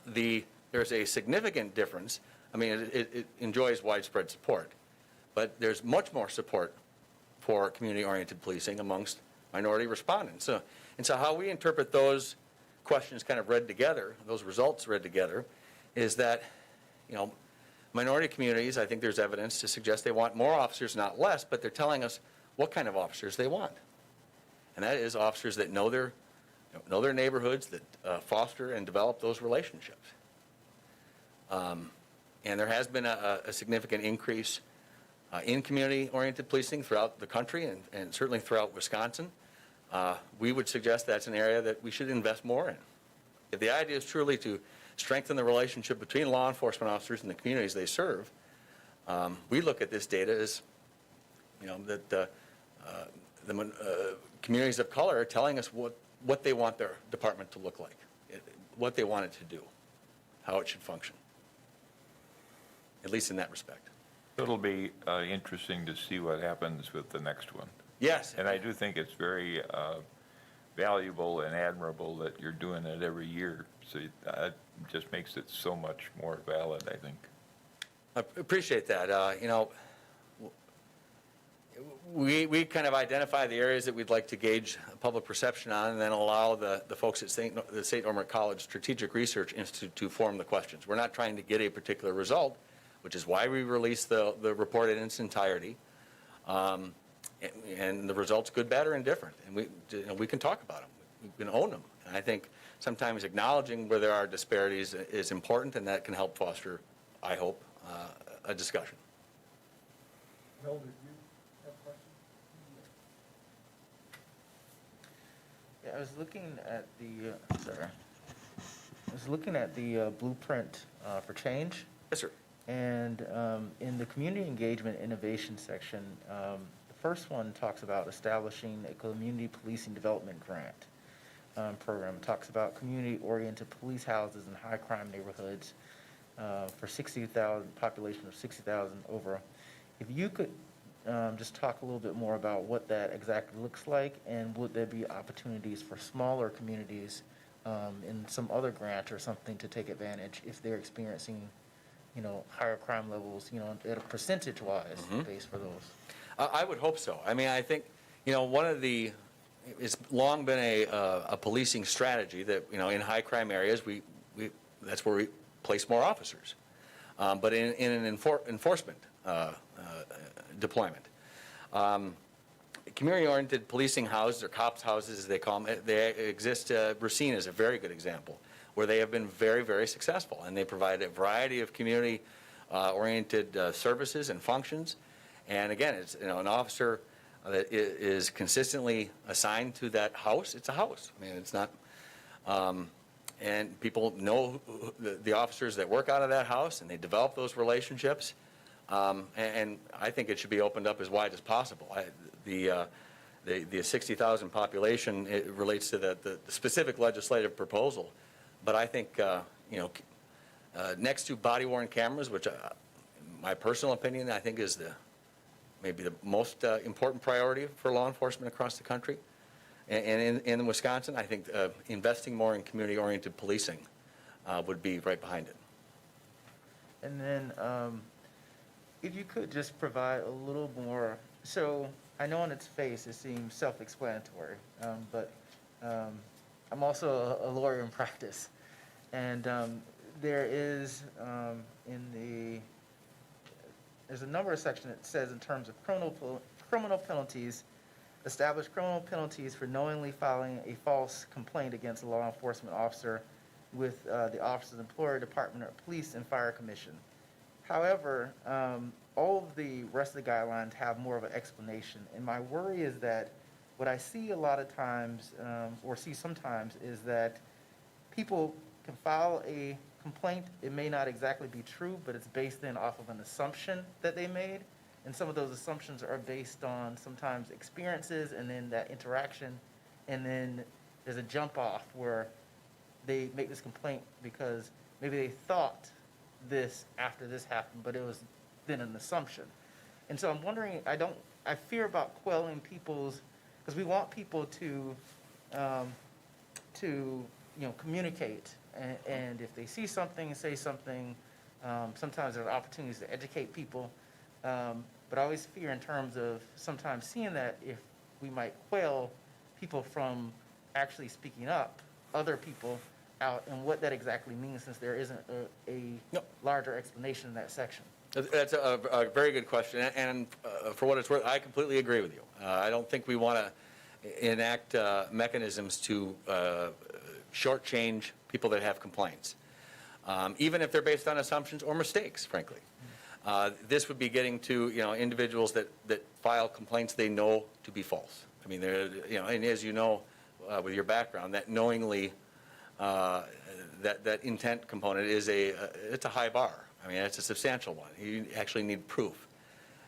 Speaker 2: there's a significant difference. I mean, it enjoys widespread support, but there's much more support for community-oriented policing amongst minority respondents. And so how we interpret those questions kind of read together, those results read together, is that, you know, minority communities, I think there's evidence to suggest they want more officers, not less, but they're telling us what kind of officers they want. and that is officers that know their neighborhoods, that foster and develop those relationships. And there has been a significant increase in community-oriented policing throughout the country and certainly throughout Wisconsin. We would suggest that's an area that we should invest more in. If the idea is truly to strengthen the relationship between law enforcement officers and the communities they serve, we look at this data as, that the communities of color are telling us what they want their department to look like, what they want it to do, how it should function, at least in that respect.
Speaker 6: It'll be interesting to see what happens with the next one.
Speaker 2: Yes.
Speaker 6: And I do think it's very valuable and admirable that you're doing it every year. So that just makes it so much more valid, I think.
Speaker 2: I appreciate that. We kind of identify the areas that we'd like to gauge public perception on and then allow the folks at the St. Ormond College Strategic Research Institute to form the questions. We're not trying to get a particular result, which is why we released the report in its entirety. And the results, good, bad, or indifferent. And we can talk about them. We can own them. And I think sometimes acknowledging where there are disparities is important, and that can help foster, I hope, a discussion.
Speaker 1: Bill, did you have a question?
Speaker 7: Yeah, I was looking at the blueprint for change,
Speaker 2: Yes, sir.
Speaker 7: and in the community engagement innovation section, the first one talks about establishing a community policing development grant program. It talks about community-oriented police houses in high-crime neighborhoods for 60,000, population of 60,000 over. If you could just talk a little bit more about what that exactly looks like, and would there be opportunities for smaller communities in some other grant or something to take advantage if they're experiencing, higher crime levels, at a percentage-wise base for those?
Speaker 2: I would hope so. I mean, I think, it's long been a policing strategy that, in high crime areas, that's where we place more officers. But in an enforcement deployment, community-oriented policing houses, or cops' houses as they call them, they exist. Racine is a very good example, where they have been very, very successful, and they provide a variety of community-oriented services and functions. And again, it's an officer that is consistently assigned to that house. It's a house. I mean, it's not. And people know the officers that work out of that house, and they develop those relationships. And I think it should be opened up as wide as possible. The 60,000 population, it relates to the specific legislative proposal. But I think, next to body-worn cameras, which my personal opinion, I think is maybe the most important priority for law enforcement across the country. And in Wisconsin, I think investing more in community-oriented policing would be right behind it.
Speaker 7: And then if you could just provide a little more, so I know on its face it seems self-explanatory, but I'm also a lawyer in practice. And there is there's a number of sections that says in terms of criminal penalties, establish criminal penalties for knowingly filing a false complaint against a law enforcement officer with the officer's employer, department, or police and fire commission. However, all of the rest of the guidelines have more of an explanation. And my worry is that what I see a lot of times, or see sometimes, is that people can file a complaint. It may not exactly be true, but it's based then off of an assumption that they made. And some of those assumptions are based on sometimes experiences and then that interaction. And then there's a jump off where they make this complaint because maybe they thought this after this happened, but it was then an assumption. And so I'm wondering, I fear about quelling people's, because we want people to communicate. And if they see something and say something, sometimes there are opportunities to educate people. But I always fear in terms of sometimes seeing that if we might quail people from actually speaking up, other people out, and what that exactly means, since there isn't a larger explanation in that section.
Speaker 2: That's a very good question, and for what it's worth, I completely agree with you. I don't think we want to enact mechanisms to shortchange people that have complaints, even if they're based on assumptions or mistakes, frankly. This would be getting to, individuals that file complaints they know to be false. I mean, and as you know, with your background, that knowingly, that intent component is it's a high bar. I mean, it's a substantial one. You actually need proof.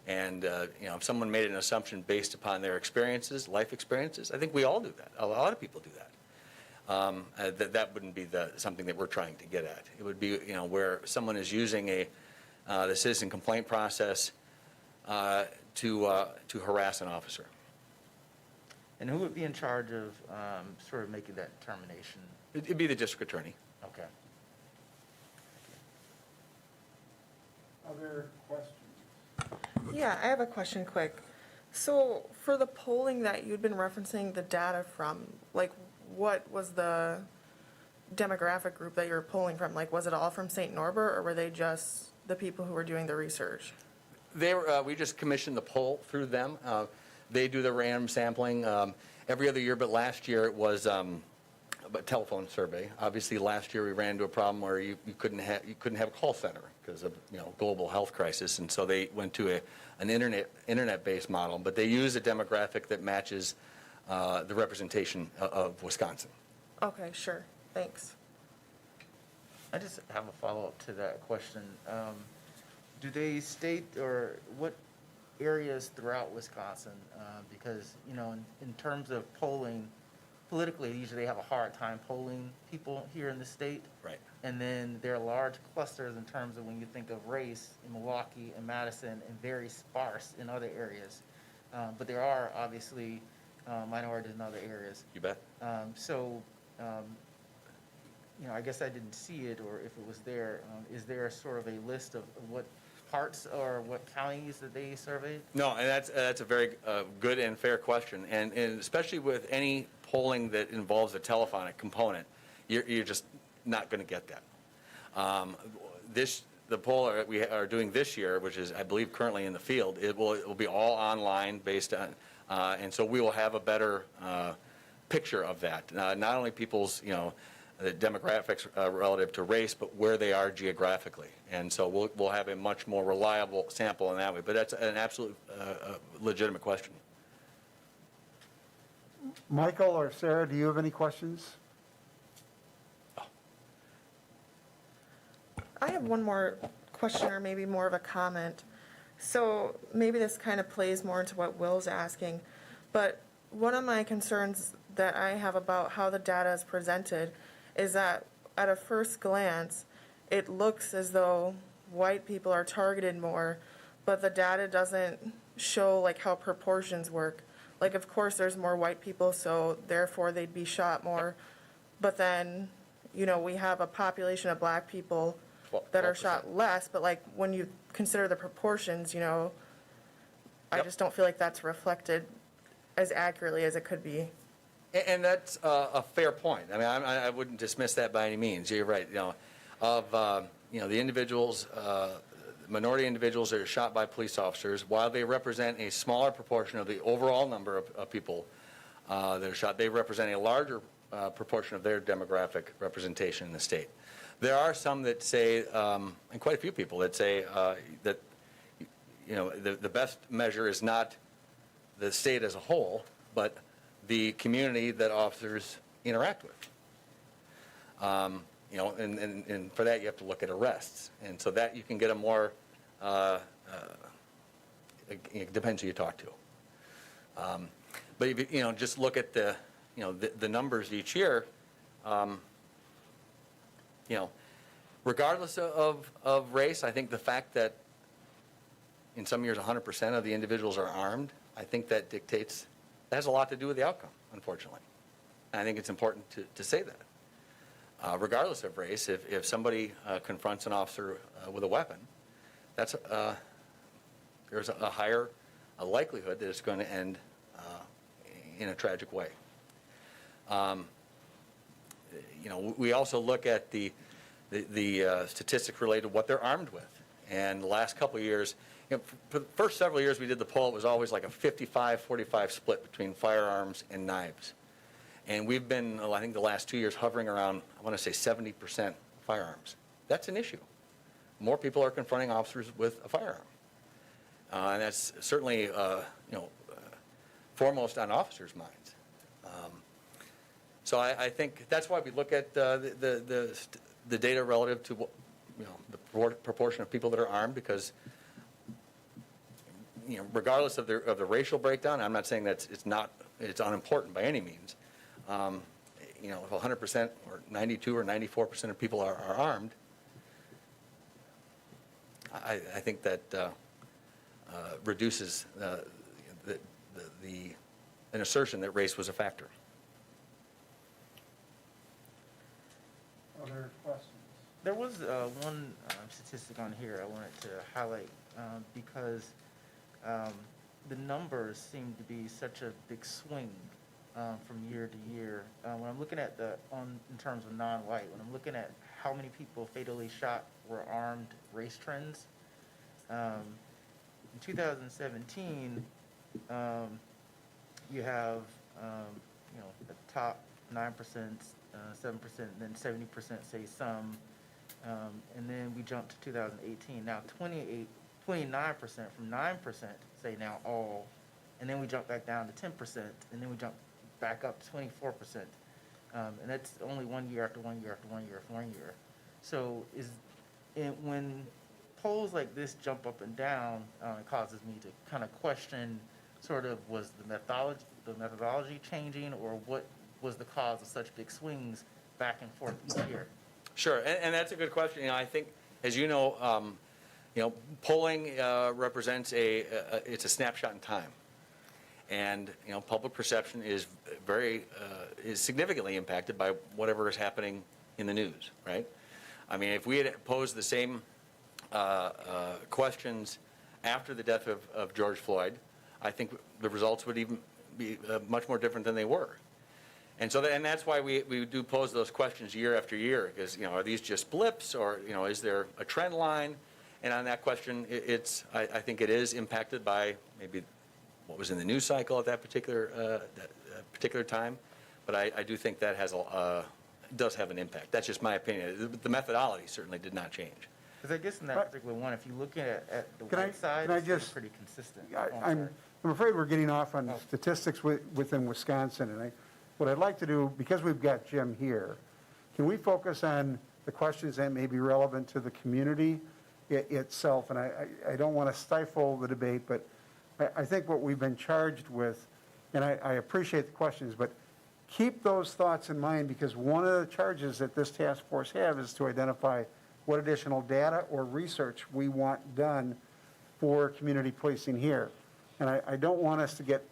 Speaker 2: And, if someone made an assumption based upon their experiences, life experiences, I think we all do that. A lot of people do that. That wouldn't be something that we're trying to get at. It would be, where someone is using the citizen complaint process to harass an officer.
Speaker 7: And who would be in charge of sort of making that determination?
Speaker 2: It'd be the district attorney.
Speaker 7: Okay.
Speaker 1: Other questions?
Speaker 8: Yeah, I have a question quick. So for the polling that you'd been referencing the data from, like, what was the demographic group that you were polling from? Like, was it all from St. Norbert, or were they just the people who were doing the research?
Speaker 2: We just commissioned the poll through them. They do the random sampling every other year, but last year it was a telephone survey. Obviously, last year we ran into a problem where you couldn't have a call center because of global health crisis, and so they went to an internet-based model. But they use a demographic that matches the representation of Wisconsin.
Speaker 8: Okay, sure, thanks.
Speaker 7: I just have a follow-up to that question. Do they state, or what areas throughout Wisconsin? Because, in terms of polling, politically, usually they have a hard time polling people here in the state.
Speaker 2: Right.
Speaker 7: And then there are large clusters in terms of when you think of race in Milwaukee and Madison, and very sparse in other areas. But there are obviously minorities in other areas.
Speaker 2: You bet.
Speaker 7: I guess I didn't see it, or if it was there. Is there sort of a list of what parts or what counties that they surveyed?
Speaker 2: No, and that's a very good and fair question, and especially with any polling that involves a telephonic component, you're just not going to get that. The poll we are doing this year, which is, I believe, currently in the field, it will be all online based on, and so we will have a better picture of that. Not only people's, the demographics relative to race, but where they are geographically. And so we'll have a much more reliable sample in that way. But that's an absolute legitimate question.
Speaker 1: Michael or Sarah, do you have any questions?
Speaker 8: I have one more question, or maybe more of a comment. So maybe this kind of plays more into what Will's asking, but one of my concerns that I have about how the data is presented is that at a first glance, it looks as though white people are targeted more, but the data doesn't show like how proportions work. Like, of course, there's more white people, so therefore they'd be shot more. But then, we have a population of black people that are
Speaker 2: 12%.
Speaker 8: shot less, but like when you consider the proportions, I
Speaker 2: Yep.
Speaker 8: just don't feel like that's reflected as accurately as it could be.
Speaker 2: And that's a fair point. I mean, I wouldn't dismiss that by any means. You're right. The individuals, minority individuals that are shot by police officers, while they represent a smaller proportion of the overall number of people that are shot, they represent a larger proportion of their demographic representation in the state. There are some that say, and quite a few people that say that, the best measure is not the state as a whole, but the community that officers interact with. And for that you have to look at arrests, and so that you can get a more. It depends who you talk to. But if you just look at the numbers each year, regardless of race, I think the fact that in some years 100% of the individuals are armed, I think that has a lot to do with the outcome, unfortunately. And I think it's important to say that. Regardless of race, if somebody confronts an officer with a weapon, there's a higher likelihood that it's going to end in a tragic way. We also look at the statistics related to what they're armed with. And the last couple of years, for the first several years we did the poll, it was always like a 55-45 split between firearms and knives. And we've been, I think the last 2 years, hovering around, I want to say 70% firearms. That's an issue. More people are confronting officers with a firearm. And that's certainly, foremost on officers' minds. So I think that's why we look at the data relative to the proportion of people that are armed, because regardless of the racial breakdown, I'm not saying that it's unimportant by any means. If 100% or 92 or 94% of people are armed, I think that reduces an assertion that race was a factor.
Speaker 1: Other questions?
Speaker 7: There was one statistic on here I wanted to highlight because the numbers seem to be such a big swing from year to year. When I'm looking at in terms of non-white, when I'm looking at how many people fatally shot were armed race trends, in 2017, you have the top 9%, 7%, and then 70% say some, and then we jump to 2018. Now 29% from 9% say now all, and then we jump back down to 10%, and then we jump back up to 24%, and that's only 1 year after 1 year after 1 year after 1 year. So when polls like this jump up and down, it causes me to kind of question sort of was the methodology changing, or what was the cause of such big swings back and forth each year?
Speaker 2: Sure, and that's a good question. I think, as you know, polling represents it's a snapshot in time, and public perception is is significantly impacted by whatever is happening in the news, right? I mean, if we had posed the same questions after the death of George Floyd, I think the results would even be much more different than they were. And so, and that's why we do pose those questions year after year, because are these just blips, or is there a trend line? And on that question, I think it is impacted by maybe what was in the news cycle at that particular time. But I do think that does have an impact. That's just my opinion. The methodology certainly did not change.
Speaker 7: Because I guess in that particular one, if you look at the
Speaker 1: Can I-
Speaker 7: white side,
Speaker 1: can I
Speaker 7: it's
Speaker 1: just-
Speaker 7: pretty consistent.
Speaker 1: I'm afraid we're getting off on statistics within Wisconsin, and what I'd like to do, because we've got Jim here, can we focus on the questions that may be relevant to the community itself? And I don't want to stifle the debate, but I think what we've been charged with, and I appreciate the questions, but keep those thoughts in mind, because one of the charges that this task force have is to identify what additional data or research we want done for community policing here. And I don't want us to get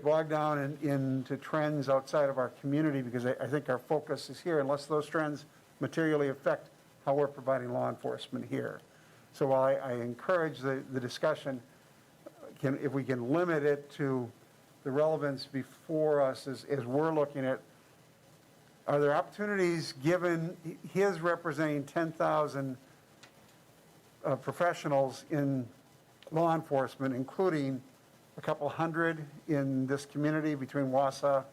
Speaker 1: bogged down into trends outside of our community, because I think our focus is here, unless those trends materially affect how we're providing law enforcement here. So while I encourage the discussion, if we can limit it to the relevance before us as we're looking at, are there opportunities, given his representing 10,000 professionals in law enforcement, including a couple hundred in this community between Wausau,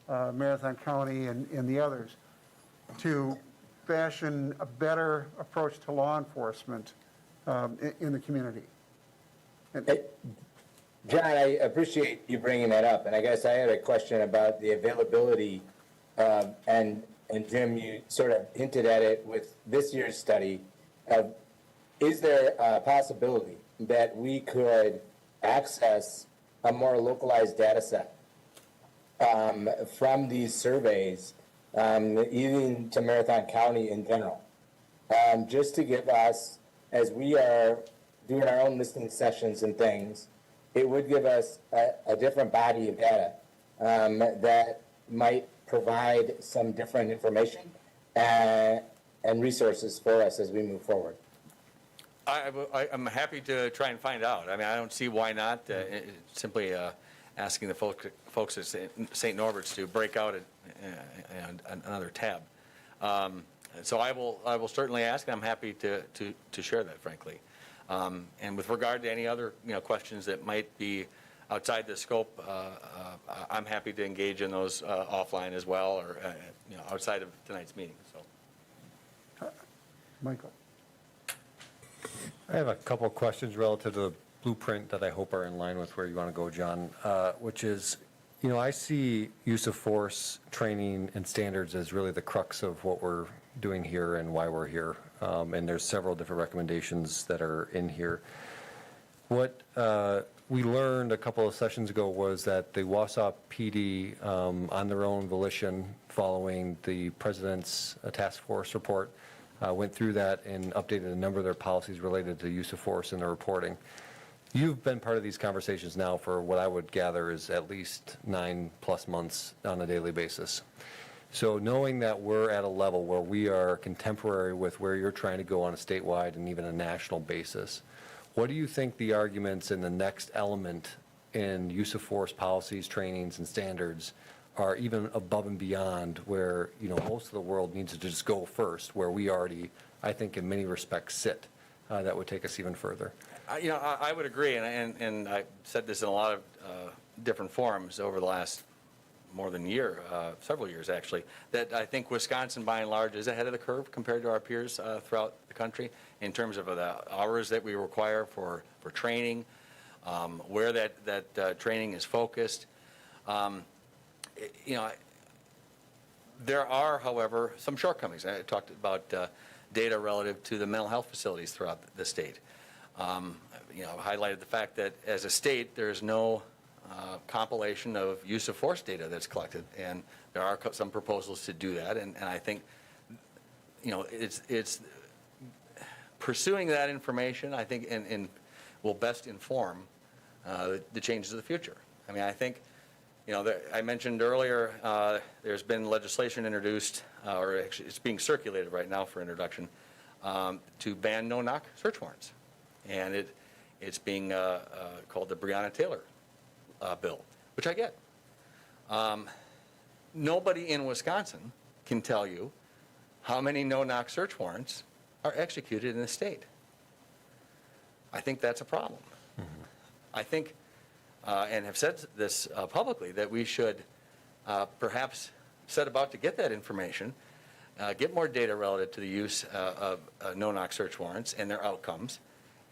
Speaker 1: Marathon County, and the others, to fashion a better approach to law enforcement in the community?
Speaker 9: John, I appreciate you bringing that up, and I guess I had a question about the availability, and Jim, you sort of hinted at it with this year's study. Is there a possibility that we could access a more localized data set from these surveys, even to Marathon County in general, just to give us, as we are doing our own listening sessions and things, it would give us a different body of data that might provide some different information and resources for us as we move forward.
Speaker 2: I'm happy to try and find out. I mean, I don't see why not. Simply asking the folks at St. Norbert's to break out another tab. And so I will certainly ask, and I'm happy to share that, frankly. And with regard to any other, questions that might be outside the scope, I'm happy to engage in those offline as well, or, outside of tonight's meeting, so.
Speaker 1: Michael?
Speaker 4: I have a couple of questions relative to the blueprint that I hope are in line with where you want to go, John, which is, I see use of force training and standards as really the crux of what we're doing here and why we're here. And there's several different recommendations that are in here. What we learned a couple of sessions ago was that the Wausau PD, on their own volition, following the President's task force report, went through that and updated a number of their policies related to use of force in their reporting. You've been part of these conversations now for what I would gather is at least 9+ months on a daily basis. So knowing that we're at a level where we are contemporary with where you're trying to go on a statewide and even a national basis, what do you think the arguments in the next element in use of force policies, trainings, and standards are even above and beyond where, most of the world needs to just go first, where we already, I think, in many respects sit, that would take us even further?
Speaker 2: I would agree, and I said this in a lot of different forums over the last more than a year, several years actually, that I think Wisconsin by and large is ahead of the curve compared to our peers throughout the country in terms of the hours that we require for training, where that training is focused. There are, however, some shortcomings. I talked about data relative to the mental health facilities throughout the state. Highlighted the fact that as a state, there's no compilation of use of force data that's collected, and there are some proposals to do that, and I think, it's pursuing that information, I think, and will best inform the changes of the future. I mean, I think, I mentioned earlier, there's been legislation introduced, or actually it's being circulated right now for introduction, to ban no-knock search warrants. And it's being called the Breonna Taylor bill, which I get. Nobody in Wisconsin can tell you how many no-knock search warrants are executed in the state. I think that's a problem. Mm-hmm. I think, and have said this publicly, that we should perhaps set about to get that information, get more data relative to the use of no-knock search warrants and their outcomes,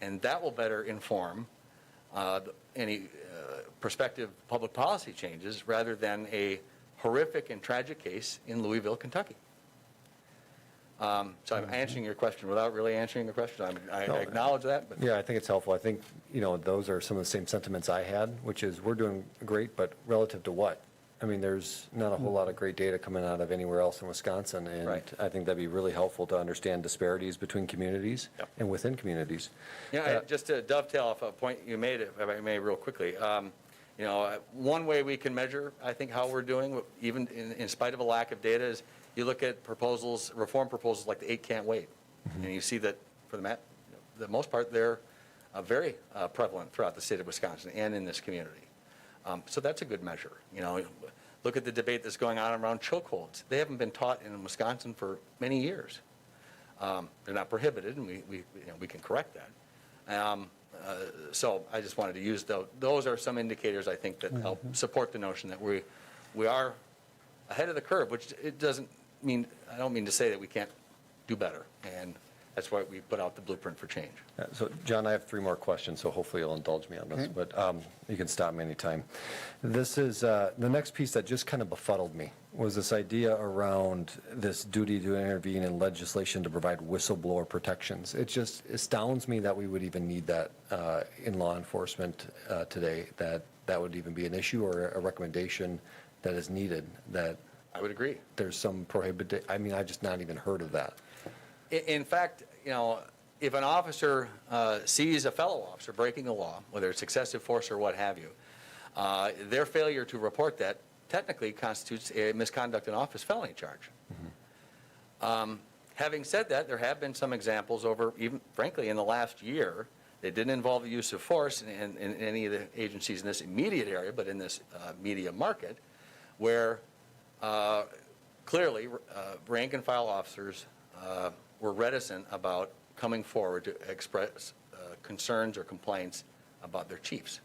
Speaker 2: and that will better inform any prospective public policy changes rather than a horrific and tragic case in Louisville, Kentucky. So I'm answering your question without really answering your question. I acknowledge that. But.
Speaker 4: Yeah, I think it's helpful. I think, those are some of the same sentiments I had, which is we're doing great, but relative to what? I mean, there's not a whole lot of great data coming out of anywhere else in Wisconsin, and
Speaker 2: right.
Speaker 4: I think that'd be really helpful to understand disparities between communities and within communities.
Speaker 2: Just to dovetail off a point you made, if I may, real quickly. One way we can measure, I think, how we're doing, even in spite of a lack of data, is you look at proposals, reform proposals like the 8 Can't Wait, and you see that for the most part, they're very prevalent throughout the state of Wisconsin and in this community. So that's a good measure. Look at the debate that's going on around chokeholds. They haven't been taught in Wisconsin for many years. They're not prohibited, and we can correct that. So I just wanted to use those are some indicators, I think, that help support the notion that we are ahead of the curve, which it doesn't mean, I don't mean to say that we can't do better, and that's why we put out the blueprint for change.
Speaker 4: So, John, I have 3 more questions, so hopefully you'll indulge me on this, but you can stop me anytime. This is, the next piece that just kind of befuddled me was this idea around this duty to intervene in legislation to provide whistleblower protections. It just astounds me that we would even need that in law enforcement today, that would even be an issue or a recommendation that is needed, that
Speaker 2: I would agree.
Speaker 4: There's some I've just not even heard of that.
Speaker 2: In fact, if an officer sees a fellow officer breaking the law, whether it's excessive force or what have you, their failure to report that technically constitutes a misconduct in office felony charge. Mm-hmm. Having said that, there have been some examples over, even frankly, in the last year, that didn't involve the use of force in any of the agencies in this immediate area, but in this media market, where clearly rank and file officers were reticent about coming forward to express concerns or complaints about their chiefs.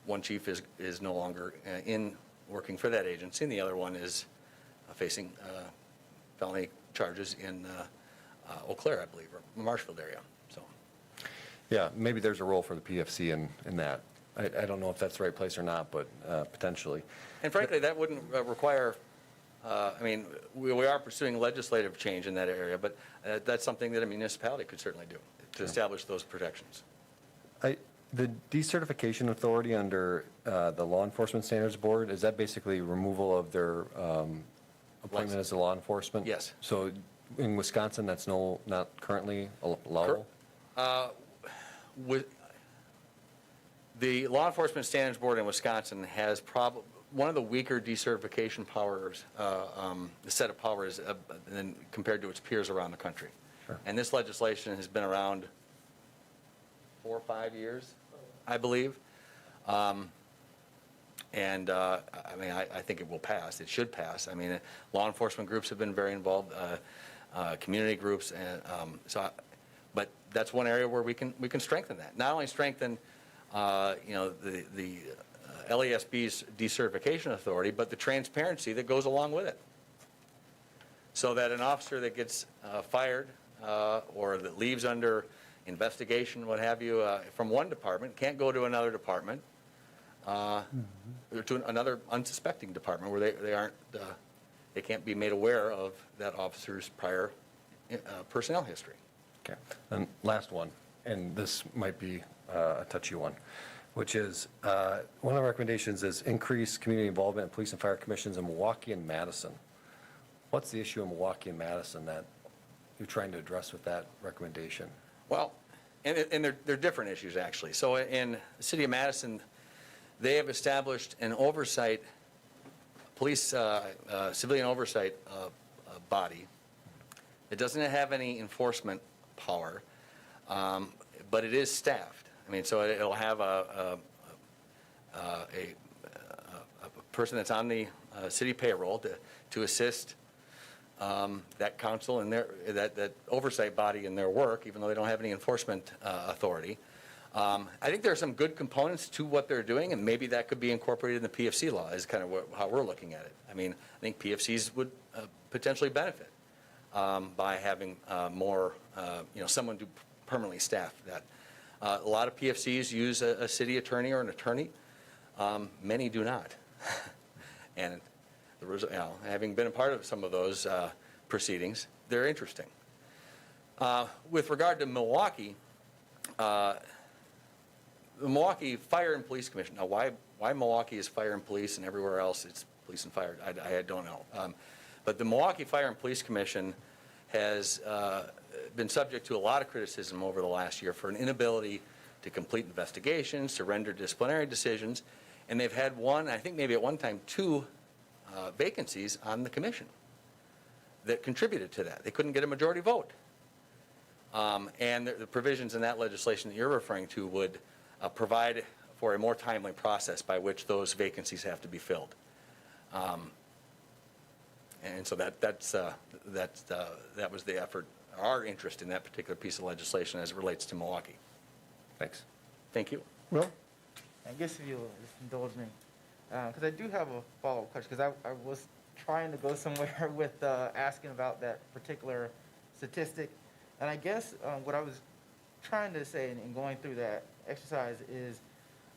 Speaker 2: One chief is no longer in working for that agency, and the other one is facing felony charges in Eau Claire, I believe, or Marshfield area. So,
Speaker 4: Yeah, maybe there's a role for the PFC in that. I don't know if that's the right place or not, but potentially.
Speaker 2: and frankly, that wouldn't require. I mean, we are pursuing legislative change in that area, but that's something that a municipality could certainly do to establish those protections.
Speaker 4: The decertification authority under the Law Enforcement Standards Board, is that basically removal of their appointment as a law enforcement?
Speaker 2: Yes.
Speaker 4: So in Wisconsin, that's not currently allowable?
Speaker 2: With the Law Enforcement Standards Board in Wisconsin has one of the weaker decertification powers, the set of powers than compared to its peers around the country.
Speaker 4: Sure.
Speaker 2: And this legislation has been around 4 or 5 years, I believe. I mean, I think it will pass. It should pass. I mean, law enforcement groups have been very involved, community groups, and but that's one area where we can strengthen that. Not only strengthen, the LESB's decertification authority, but the transparency that goes along with it. So that an officer that gets fired or that leaves under investigation, what have you, from one department can't go to another department, or to another unsuspecting department where they aren't, they can't be made aware of that officer's prior personnel history.
Speaker 4: Okay. And last one, and this might be a touchy one, which is, one of the recommendations is increase community involvement in police and fire commissions in Milwaukee and Madison. What's the issue in Milwaukee and Madison that you're trying to address with that recommendation?
Speaker 2: Well, and they're different issues, actually. So in the city of Madison, they have established an oversight, police, civilian oversight body. It doesn't have any enforcement power, but it is staffed. I mean, so it'll have a person that's on the city payroll to assist that council and that oversight body in their work, even though they don't have any enforcement authority. I think there are some good components to what they're doing, and maybe that could be incorporated in the PFC law is kind of how we're looking at it. I mean, I think PFCs would potentially benefit by having more, someone to permanently staff that. A lot of PFCs use a city attorney or an attorney. Many do not. And having been a part of some of those proceedings, they're interesting. With regard to Milwaukee, the Milwaukee Fire and Police Commission. Now, why Milwaukee is fire and police and everywhere else it's police and fire, I don't know. But the Milwaukee Fire and Police Commission has been subject to a lot of criticism over the last year for an inability to complete investigations, to render disciplinary decisions, and they've had I think maybe at one time, 2 vacancies on the commission that contributed to that. They couldn't get a majority vote. And the provisions in that legislation that you're referring to would provide for a more timely process by which those vacancies have to be filled. And so that was the effort, our interest in that particular piece of legislation as it relates to Milwaukee.
Speaker 4: Thanks.
Speaker 2: Thank you.
Speaker 1: Will?
Speaker 7: I guess if you'll just indulge me, because I do have a follow-up question, because I was trying to go somewhere with asking about that particular statistic. And I guess what I was trying to say in going through that exercise is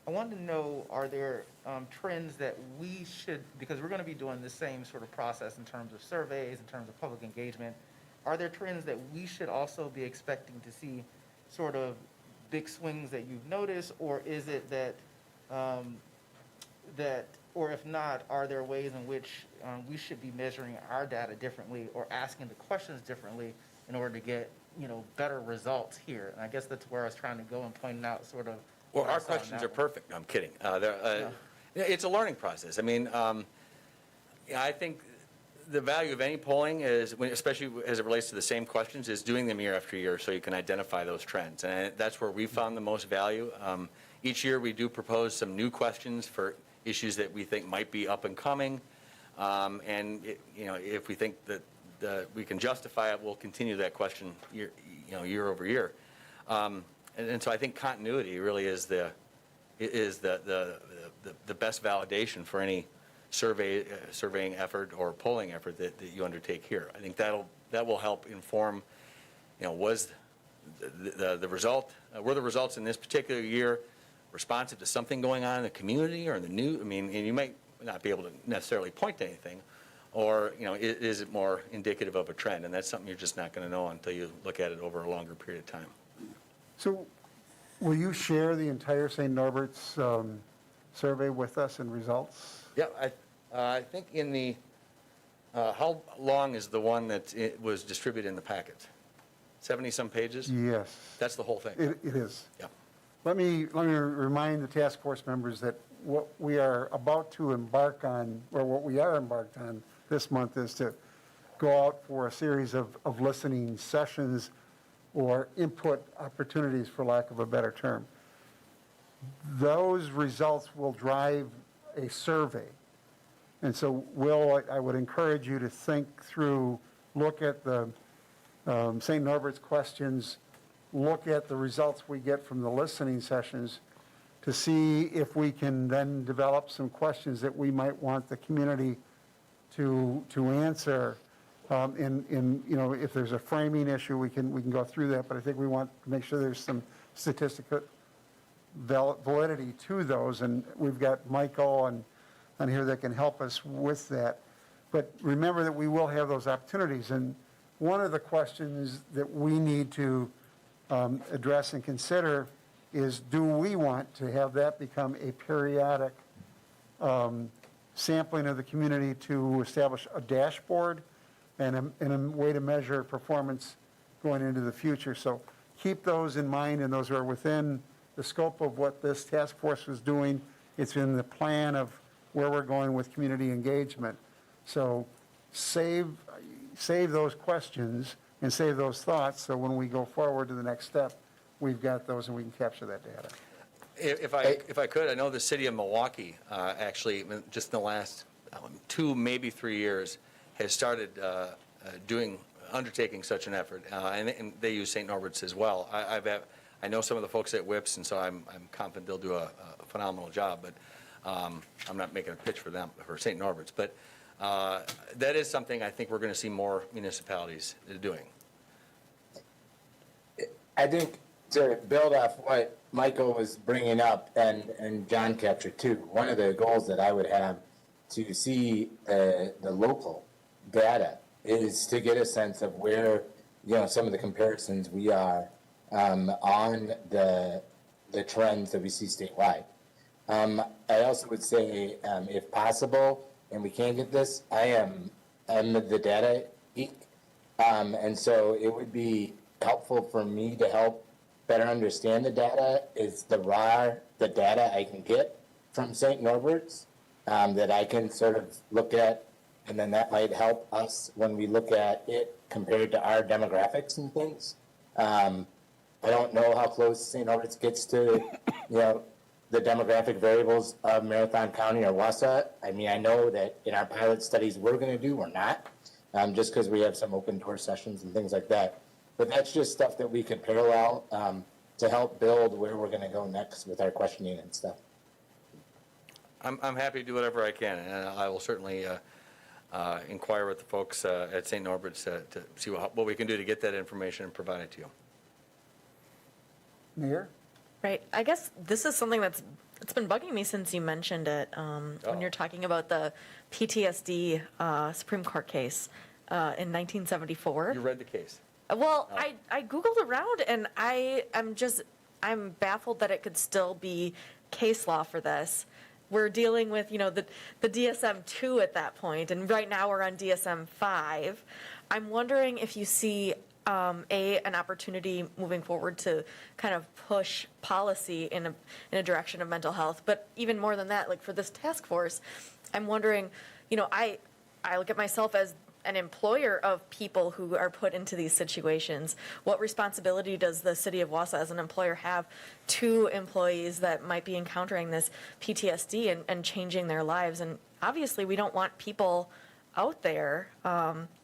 Speaker 7: I wanted to know, are there trends that we should, because we're going to be doing the same sort of process in terms of surveys, in terms of public engagement, are there trends that we should also be expecting to see sort of big swings that you've noticed, or is it that, or if not, are there ways in which we should be measuring our data differently or asking the questions differently in order to get, better results here? And I guess that's where I was trying to go and pointing out sort of.
Speaker 2: Well, our questions are perfect. I'm kidding. It's a learning process. I mean, I think the value of any polling is, especially as it relates to the same questions, is doing them year after year so you can identify those trends. And that's where we found the most value. Each year we do propose some new questions for issues that we think might be up and coming. And, if we think that we can justify it, we'll continue that question year over year. And so I think continuity really is the best validation for any surveying effort or polling effort that you undertake here. I think that will help inform, was the result, were the results in this particular year responsive to something going on in the community or in the news? I mean, and you might not be able to necessarily point to anything, or, is it more indicative of a trend? And that's something you're just not going to know until you look at it over a longer period of time.
Speaker 1: So will you share the entire St. Norbert's survey with us and results?
Speaker 2: Yeah, I think in the, how long is the one that it was distributed in the packet? 70-some pages?
Speaker 1: Yes.
Speaker 2: That's the whole thing?
Speaker 1: It is.
Speaker 2: Yeah.
Speaker 1: Let me remind the task force members that what we are about to embark on, or what we are embarked on this month, is to go out for a series of listening sessions or input opportunities, for lack of a better term. Those results will drive a survey. And so, Will, I would encourage you to think through, look at the St. Norbert's questions, look at the results we get from the listening sessions to see if we can then develop some questions that we might want the community to answer. If there's a framing issue, we can go through that, but I think we want to make sure there's some statistical validity to those, and we've got Michael on here that can help us with that. But remember that we will have those opportunities, and one of the questions that we need to address and consider is, do we want to have that become a periodic sampling of the community to establish a dashboard and a way to measure performance going into the future? So keep those in mind, and those are within the scope of what this task force was doing. It's in the plan of where we're going with community engagement. So save those questions and save those thoughts, so when we go forward to the next step, we've got those and we can capture that data.
Speaker 2: If I could, I know the city of Milwaukee, actually, just in the last 2, maybe 3 years, has started undertaking such an effort, and they use St. Norbert's as well. I know some of the folks at WIPS, and so I'm confident they'll do a phenomenal job, but I'm not making a pitch for them, for St. Norbert's. But that is something I think we're going to see more municipalities doing.
Speaker 9: I think to build off what Michael was bringing up and John captured too, one of the goals that I would have to see the local data is to get a sense of where, some of the comparisons we are on the trends that we see statewide. I also would say, if possible, and we can get this, I'm the data geek, and so it would be helpful for me to help better understand the data is the data I can get from St. Norbert's that I can sort of look at, and then that might help us when we look at it compared to our demographics and things. I don't know how close St. Norbert's gets to, the demographic variables of Marathon County or Wausau. I mean, I know that in our pilot studies we're going to do, we're not, just because we have some open door sessions and things like that. But that's just stuff that we could parallel to help build where we're going to go next with our questioning and stuff.
Speaker 2: I'm happy to do whatever I can, and I will certainly inquire with the folks at St. Norbert's to see what we can do to get that information and provide it to you.
Speaker 1: Mayor?
Speaker 5: Right. I guess this is something it's been bugging me since you mentioned it when you're talking about the PTSD Supreme Court case in 1974.
Speaker 2: You read the case?
Speaker 5: Well, I Googled around, and I'm baffled that it could still be case law for this. We're dealing with, the DSM-2 at that point, and right now we're on DSM-5. I'm wondering if you see an opportunity moving forward to kind of push policy in a direction of mental health, but even more than that, like for this task force, I'm wondering, I look at myself as an employer of people who are put into these situations. What responsibility does the city of Wausau as an employer have to employees that might be encountering this PTSD and changing their lives? And obviously we don't want people out there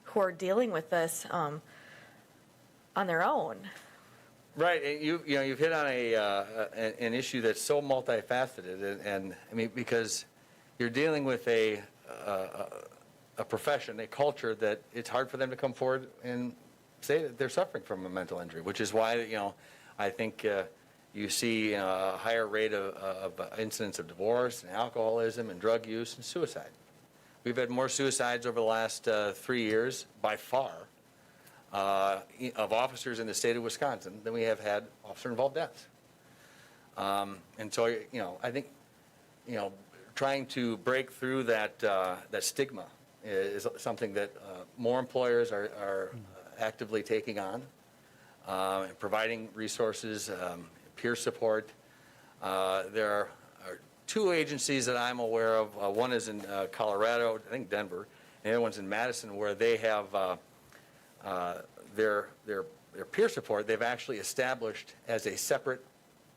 Speaker 5: who are dealing with this on their own.
Speaker 2: Right, and you've hit on an issue that's so multifaceted, and I mean, because you're dealing with a profession, a culture that it's hard for them to come forward and say that they're suffering from a mental injury, which is why, I think you see a higher rate of incidents of divorce and alcoholism and drug use and suicide. We've had more suicides over the last 3 years, by far, of officers in the state of Wisconsin than we have had officer-involved deaths. And so, I think, trying to break through that stigma is something that more employers are actively taking on, and providing resources, peer support. There are 2 agencies that I'm aware of. One is in Colorado, I think Denver, and the other one's in Madison, where they have their peer support. They've actually established as a separate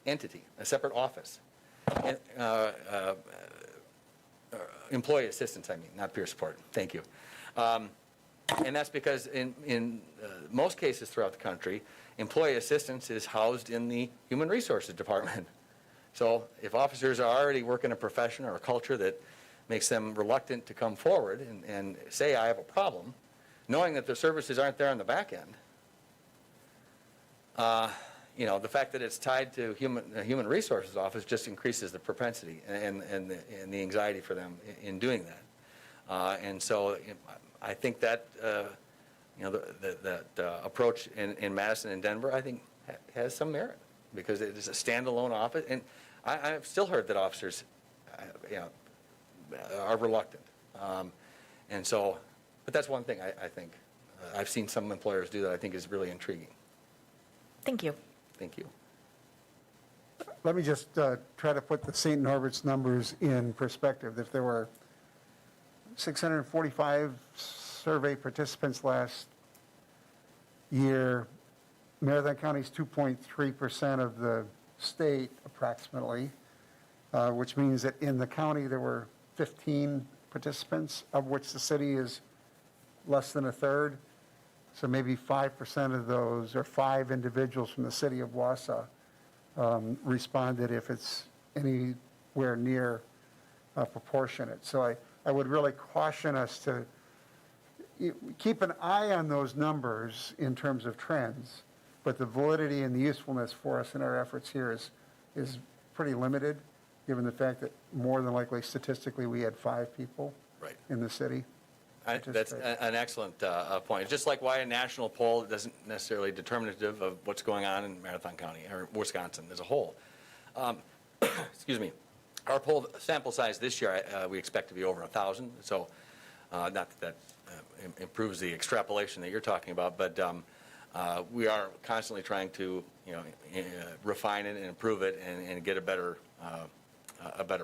Speaker 2: entity, a separate office. And, employee assistance, I mean, not peer support. Thank you. And that's because in most cases throughout the country, employee assistance is housed in the Human Resources Department. So if officers are already working a profession or a culture that makes them reluctant to come forward and say, I have a problem, knowing that the services aren't there on the back end, the fact that it's tied to Human Resources Office just increases the propensity and the anxiety for them in doing that. And so I think that, that approach in Madison and Denver, I think, has some merit, because it is a standalone office. And I've still heard that officers, are reluctant. And so, but that's one thing I think. I've seen some employers do that I think is really intriguing.
Speaker 5: Thank you.
Speaker 2: Thank you.
Speaker 1: Let me just try to put the St. Norbert's numbers in perspective. If there were 645 survey participants last year, Marathon County's 2.3% of the state approximately, which means that in the county there were 15 participants, of which the city is less than a third. So maybe 5% of those, or 5 individuals from the city of Wausau responded, if it's anywhere near proportionate. So I would really caution us to keep an eye on those numbers in terms of trends, but the validity and the usefulness for us in our efforts here is pretty limited, given the fact that more than likely statistically we had 5 people
Speaker 2: Right.
Speaker 1: in the city.
Speaker 2: That's an excellent point. Just like why a national poll isn't necessarily determinative of what's going on in Marathon County or Wisconsin as a whole. Excuse me. Our poll sample size this year, we expect to be over 1,000. So not that improves the extrapolation that you're talking about, but we are constantly trying to refine it and improve it and get a better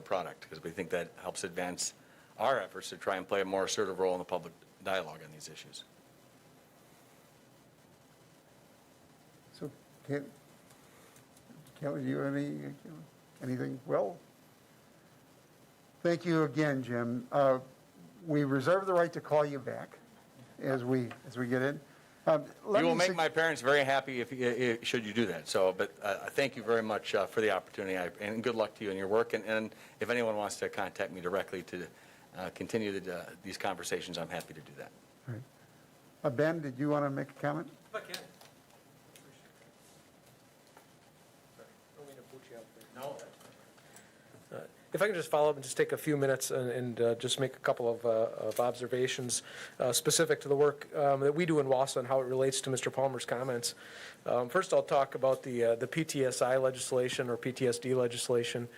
Speaker 2: product, because we think that helps advance our efforts to try and play a more assertive role in the public dialogue on these issues.
Speaker 1: So, Kelly, do you have anything? Well, thank you again, Jim. We reserve the right to call you back as we get in.
Speaker 2: You will make my parents very happy if should you do that. So, but thank you very much for the opportunity, and good luck to you in your work. And if anyone wants to contact me directly to continue these conversations, I'm happy to do that.
Speaker 1: All right. Ben, did you want to make a comment?
Speaker 3: If I can. Don't mean to boot you out there. No. If I can just follow up and just take a few minutes and just make a couple of observations specific to the work that we do in Wausau and how it relates to Mr. Palmer's comments. First, I'll talk about the PTSI legislation, or PTSD legislation.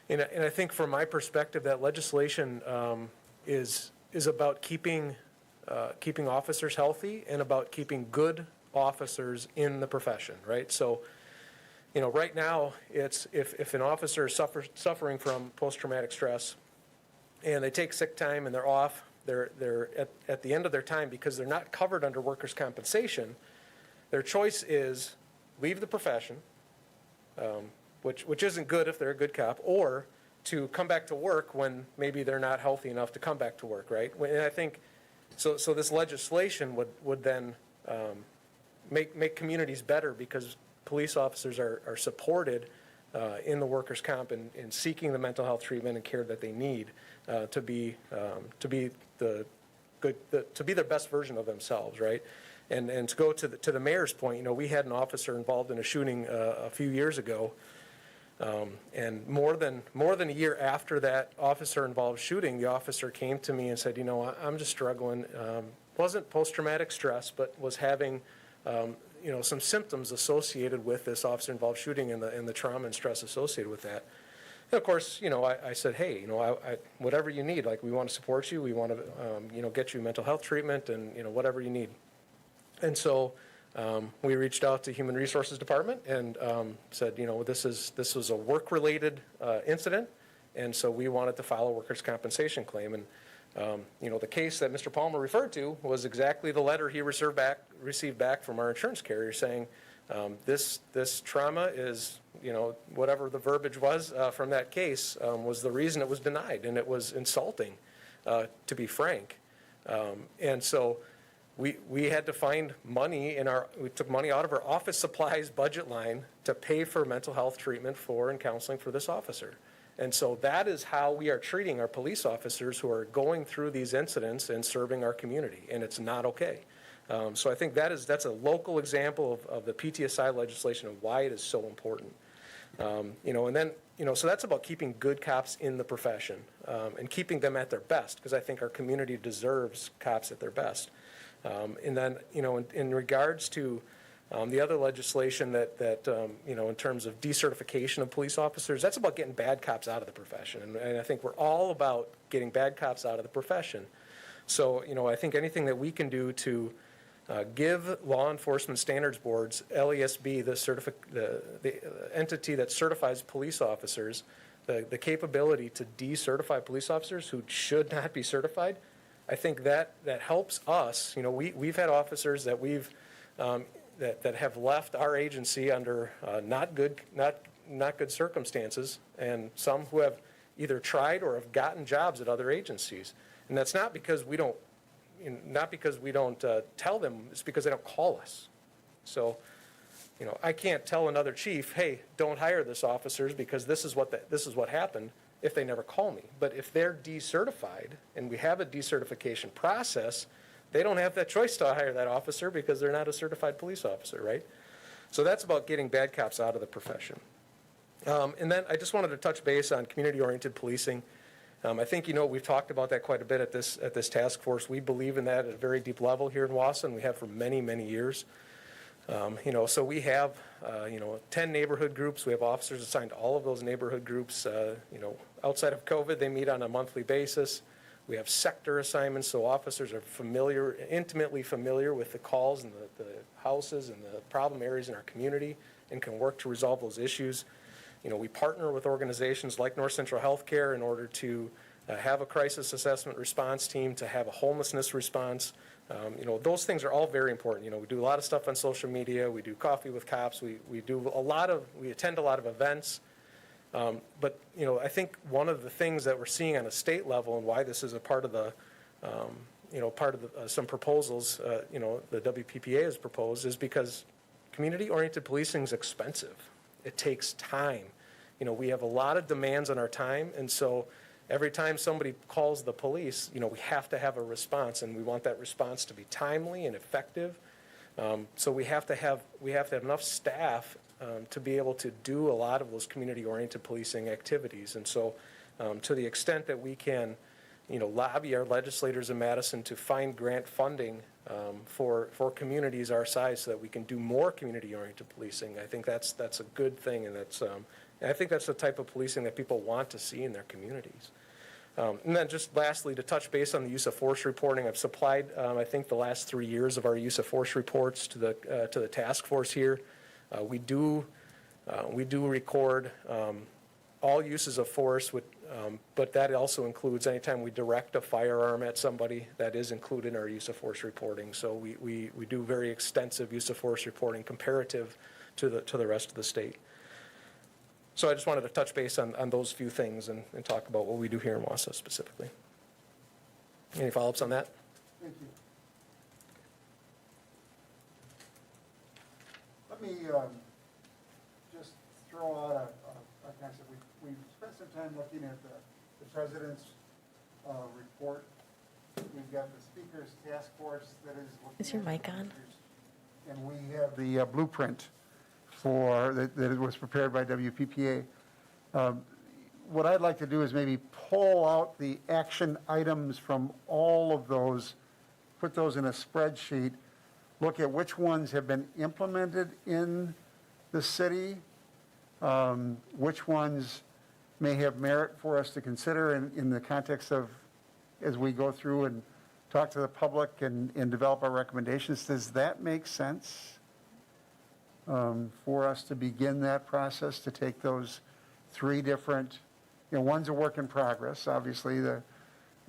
Speaker 3: And I think from my perspective, that legislation is about keeping officers healthy and about keeping good officers in the profession, right? So, right now, it's if an officer is suffering from post-traumatic stress and they take sick time and they're off, they're at the end of their time, because they're not covered under workers' compensation, their choice is leave the profession, which isn't good if they're a good cop, or to come back to work when maybe they're not healthy enough to come back to work, right? And I think, so this legislation would then make communities better because police officers are supported in the workers' comp and in seeking the mental health treatment and care that they need to be their best version of themselves, right? And to go to the mayor's point, you know, we had an officer involved in a shooting a few years ago, and more than a year after that officer-involved shooting, the officer came to me and said, you know, I'm just struggling. Wasn't post-traumatic stress, but was having you know, some symptoms associated with this officer-involved shooting and the trauma and stress associated with that. And of course, you know, I said, hey, you know, I whatever you need, like, we want to support you. We want to, you know, get you mental health treatment and, you know, whatever you need. And so we reached out to Human Resources Department and said, you know, this was a work-related incident, and so we wanted to file a workers' compensation claim. And you know, the case that Mr. Palmer referred to was exactly the letter he received back from our insurance carrier saying, this trauma is, you know, whatever the verbiage was from that case was the reason it was denied, and it was insulting, to be frank. And so we had to find money we took money out of our office supplies budget line to pay for mental health treatment and counseling for this officer. And so that is how we are treating our police officers who are going through these incidents and serving our community, and it's not okay. So I think that's a local example of the PTSI legislation and why it is so important. You know, and then, you know, so that's about keeping good cops in the profession and keeping them at their best, because I think our community deserves cops at their best. And then, you know, in regards to the other legislation that you know, in terms of decertification of police officers, that's about getting bad cops out of the profession. And I think we're all about getting bad cops out of the profession. So, you know, I think anything that we can do to give law enforcement standards boards, LESB, the entity that certifies police officers, the capability to decertify police officers who should not be certified, I think that helps us. You know, we've had officers that we've that have left our agency under not good circumstances, and some who have either tried or have gotten jobs at other agencies. And that's not because we don't tell them, it's because they don't call us. So, you know, I can't tell another chief, hey, don't hire this officers because this is what happened, if they never call me. But if they're decertified and we have a decertification process, they don't have that choice to hire that officer because they're not a certified police officer, right? So that's about getting bad cops out of the profession. And then I just wanted to touch base on community-oriented policing. I think, you know, we've talked about that quite a bit at this task force. We believe in that at a very deep level here in Wausau, and we have for many, many years. You know, so we have, you know, 10 neighborhood groups. We have officers assigned to all of those neighborhood groups. You know, outside of COVID, they meet on a monthly basis. We have sector assignments, so officers are intimately familiar with the calls and the houses and the problem areas in our community and can work to resolve those issues. You know, we partner with organizations like North Central Healthcare in order to have a crisis assessment response team, to have a homelessness response. You know, those things are all very important. You know, we do a lot of stuff on social media. We do coffee with cops. We attend a lot of events. But, you know, I think one of the things that we're seeing on a state level and why this is a part of the, you know, some proposals, you know, the WPPA has proposed is because community-oriented policing is expensive. It takes time. You know, we have a lot of demands on our time, and so every time somebody calls the police, you know, we have to have a response, and we want that response to be timely and effective. So we have to have enough staff to be able to do a lot of those community-oriented policing activities. And so to the extent that we can, you know, lobby our legislators in Madison to find grant funding for communities our size so that we can do more community-oriented policing, I think that's a good thing, and I think that's the type of policing that people want to see in their communities. And then just lastly, to touch base on the use of force reporting, I've supplied, I think, the last 3 years of our use of force reports to the task force here. We do record all uses of force, but that also includes anytime we direct a firearm at somebody. That is included in our use of force reporting. So we do very extensive use of force reporting comparative to the rest of the state. So I just wanted to touch base on those few things and talk about what we do here in Wausau specifically. Any follow-ups on that?
Speaker 1: Thank you. Let me just throw out a concept. We've spent some time looking at the president's report. We've got the speaker's task force that is looking.
Speaker 5: Is your
Speaker 1: at
Speaker 5: mic
Speaker 1: the
Speaker 5: on?
Speaker 1: procedures. And we have the blueprint that was prepared by WPPA. What I'd like to do is maybe pull out the action items from all of those, put those in a spreadsheet, look at which ones have been implemented in the city, which ones may have merit for us to consider in the context of, as we go through and talk to the public and develop our recommendations. Does that make sense for us to begin that process, to take those three different, one's a work in progress, obviously, the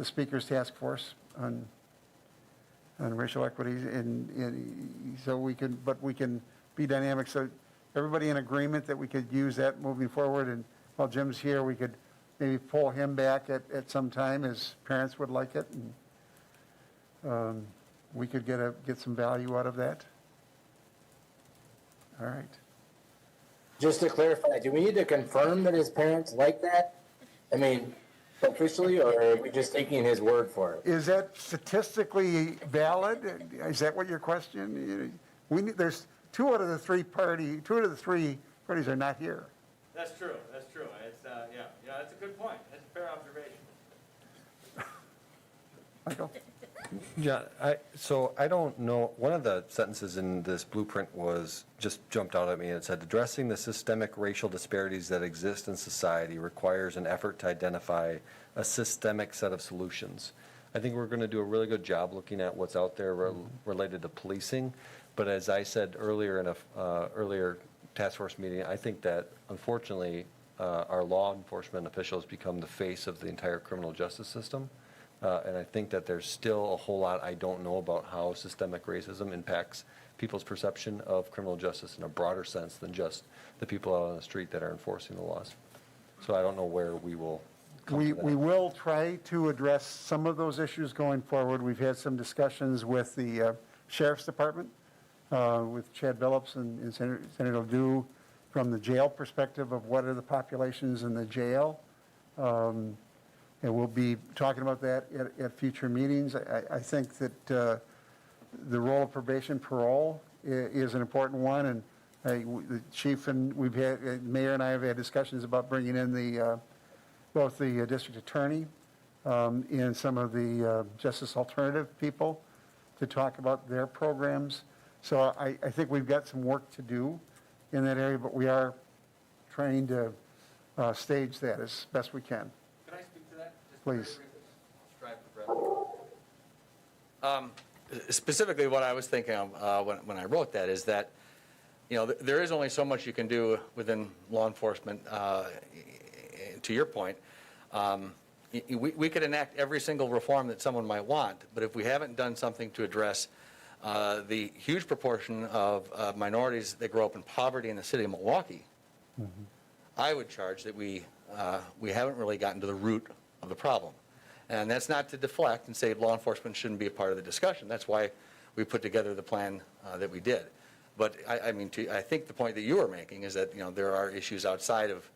Speaker 1: speaker's task force on racial equities, and so we can be dynamic, so everybody in agreement that we could use that moving forward, and while Jim's here, we could maybe pull him back at some time as parents would like it, and we could get some value out of that. All right.
Speaker 9: Just to clarify, do we need to confirm that his parents like that? I mean, officially, or are we just taking his word for it?
Speaker 1: Is that statistically valid? Is that what your question? There's two out of the three parties are not here.
Speaker 2: That's true. It's, that's a good point. That's a fair observation.
Speaker 1: Michael?
Speaker 4: John, I don't know, one of the sentences in this blueprint just jumped out at me, and it said, addressing the systemic racial disparities that exist in society requires an effort to identify a systemic set of solutions. I think we're going to do a really good job looking at what's out there related to policing, but as I said earlier in a earlier task force meeting, I think that unfortunately our law enforcement officials become the face of the entire criminal justice system. And I think that there's still a whole lot I don't know about how systemic racism impacts people's perception of criminal justice in a broader sense than just the people out on the street that are enforcing the laws. So I don't know where we will come to that.
Speaker 1: We will try to address some of those issues going forward. We've had some discussions with the Sheriff's Department, with Chad Billups and Senator Ledoux, from the jail perspective of what are the populations in the jail. And we'll be talking about that at future meetings. I think that the role of probation parole is an important one, and the chief and Mayor and I have had discussions about bringing in both the district attorney and some of the justice alternative people to talk about their programs. So I think we've got some work to do in that area, but we are trying to stage that as best we can.
Speaker 2: Can I speak to that? Just
Speaker 1: Please.
Speaker 2: very briefly? Strive for breath. Specifically, what I was thinking of when I wrote that is that, there is only so much you can do within law enforcement. To your point, we could enact every single reform that someone might want, but if we haven't done something to address the huge proportion of minorities that grow up in poverty in the city of Milwaukee, I would charge that we haven't really gotten to the root of the problem. And that's not to deflect and say law enforcement shouldn't be a part of the discussion. That's why we put together the plan that we did. But I think the point that you were making is that there are issues outside of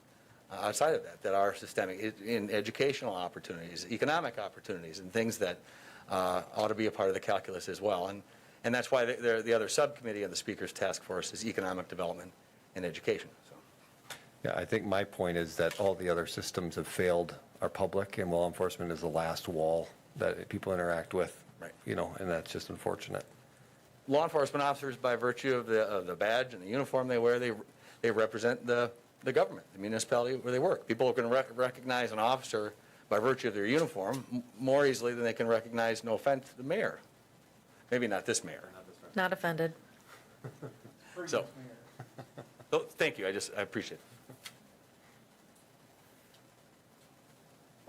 Speaker 2: that are systemic in educational opportunities, economic opportunities, and things that ought to be a part of the calculus as well. And that's why the other subcommittee of the Speaker's Task Force is economic development and education. So.
Speaker 4: Yeah, I think my point is that all the other systems have failed our public, and law enforcement is the last wall that people interact with,
Speaker 2: right.
Speaker 4: And that's just unfortunate.
Speaker 2: Law enforcement officers, by virtue of the badge and the uniform they wear, they represent the government, the municipality where they work. People can recognize an officer by virtue of their uniform more easily than they can recognize, no offense, the mayor. Maybe not this mayor.
Speaker 5: Not offended.
Speaker 2: So thank you. I appreciate it.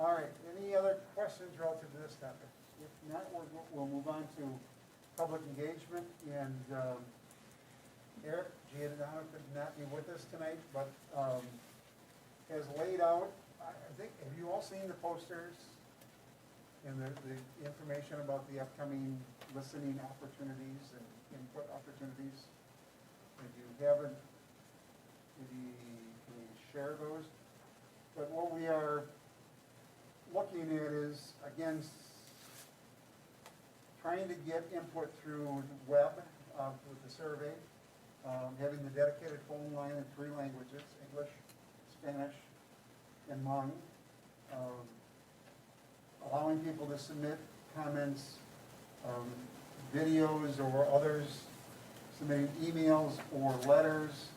Speaker 1: All right, any other questions relative to this topic? If not, we'll move on to public engagement, and Eric Giordano could not be with us tonight, but has laid out, I think, have you all seen the posters and the information about the upcoming listening opportunities and input opportunities? If you haven't, can you share those? But what we are looking at is, again, trying to get input through web with the survey, having the dedicated phone line in 3 languages, English, Spanish, and Hmong, allowing people to submit comments, videos or others, submitting emails or letters,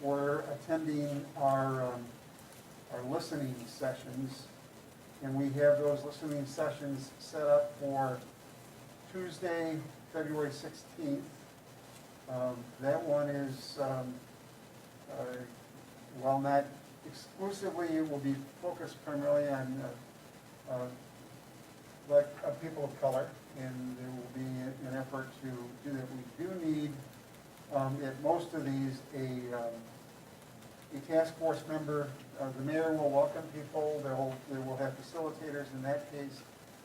Speaker 1: or attending our listening sessions. And we have those listening sessions set up for Tuesday, February 16th. That one is, while not exclusively, it will be focused primarily on people of color, and there will be an effort to do that. We do need, at most of these, a task force member. The mayor will welcome people. They will have facilitators. In that case,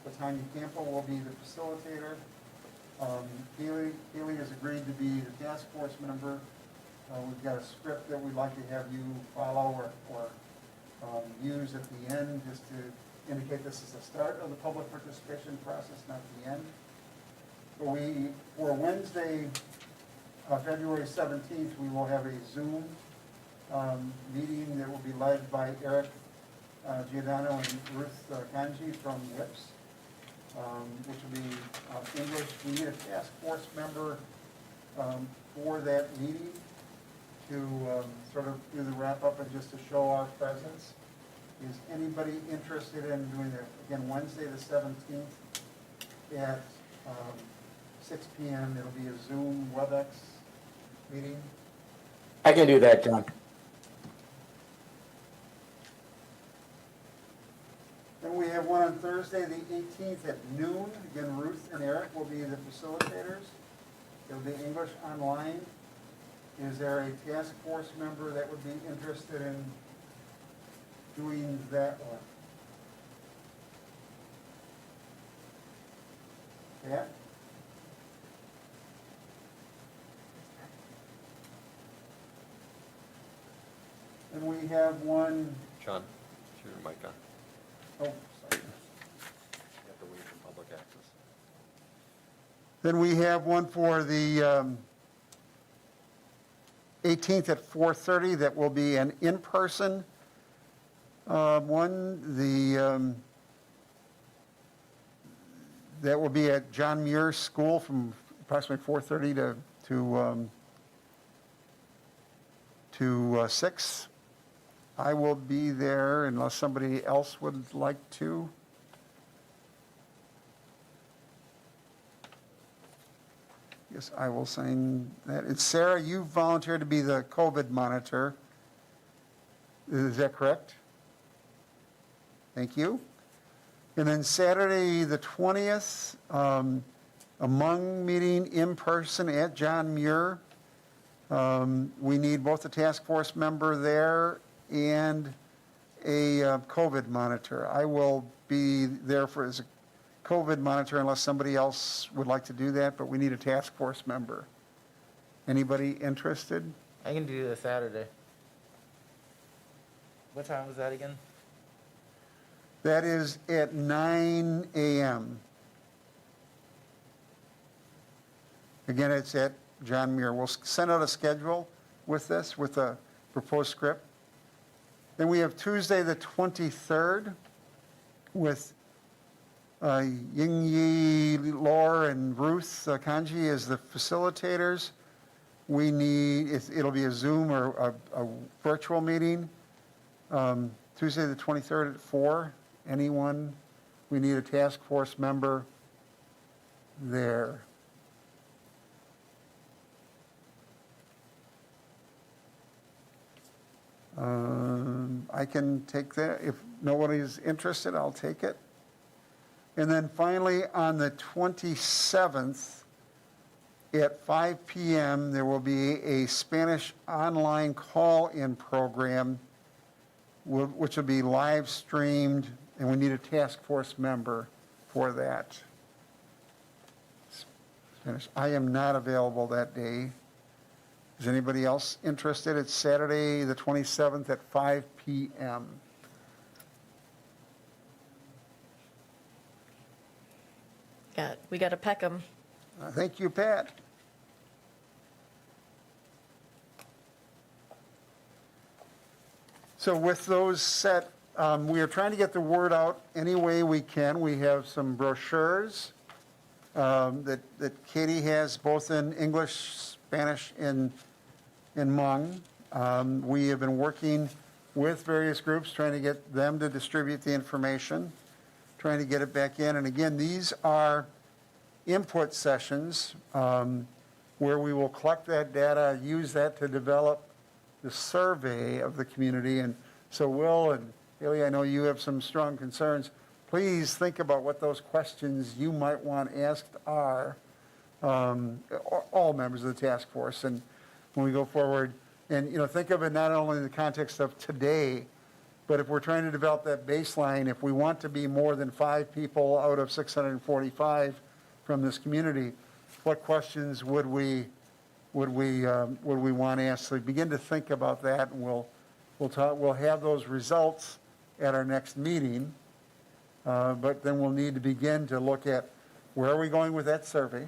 Speaker 1: Latanya Campo will be the facilitator. Haley has agreed to be the task force member. We've got a script that we'd like to have you follow or use at the end, just to indicate this is the start of the public participation process, not the end. But for Wednesday, February 17th, we will have a Zoom meeting that will be led by Eric Giordano and Ruth Kanji from WIPS, which will be English. We need a task force member for that meeting to sort of do the wrap-up and just to show our presence. Is anybody interested in doing that? Again, Wednesday the 17th at 6 p.m. It'll be a Zoom WebEx meeting.
Speaker 9: I can do that, John.
Speaker 1: Then we have one on Thursday, the 18th at noon. Again, Ruth and Eric will be the facilitators. It'll be English online. Is there a task force member that would be interested in doing that one? Yeah? And we have one,
Speaker 4: John, is your mic on?
Speaker 1: oh, sorry.
Speaker 4: You have to wait for public access.
Speaker 1: Then we have one for the 18th at 4:30 that will be an in-person one. That will be at John Muir School from approximately 4:30 to 6. I will be there unless somebody else would like to. Yes, I will sign that. And Sarah, you volunteered to be the COVID monitor. Is that correct? Thank you. And then Saturday, the 20th, a Hmong meeting in person at John Muir. We need both a task force member there and a COVID monitor. I will be there as a COVID monitor unless somebody else would like to do that, but we need a task force member. Anybody interested?
Speaker 7: I can do the Saturday. What time was that again?
Speaker 1: That is at 9 a.m. Again, it's at John Muir. We'll send out a schedule with this, with a proposed script. Then we have Tuesday, the 23rd, with Ying-Yi Lor and Ruth Kanji as the facilitators. We need, it'll be a Zoom or a virtual meeting. Tuesday, the 23rd at 4. Anyone? We need a task force member there. I can take that. If nobody's interested, I'll take it. And then finally, on the 27th, at 5 PM, there will be a Spanish online call-in program, which will be live streamed, and we need a task force member for that. Spanish. I am not available that day. Is anybody else interested? It's Saturday, the 27th at 5 PM.
Speaker 5: We got to peck them.
Speaker 1: Thank you, Pat. So with those set, we are trying to get the word out any way we can. We have some brochures that Katie has both in English, Spanish, and Hmong. We have been working with various groups, trying to get them to distribute the information, trying to get it back in. And again, these are input sessions where we will collect that data, use that to develop the survey of the community. And so Will and Haley, I know you have some strong concerns. Please think about what those questions you might want asked are, all members of the task force. And when we go forward, and think of it not only in the context of today, but if we're trying to develop that baseline, if we want to be more than 5 people out of 645 from this community, what questions would we want to ask? So begin to think about that, and we'll have those results at our next meeting. But then we'll need to begin to look at where are we going with that survey,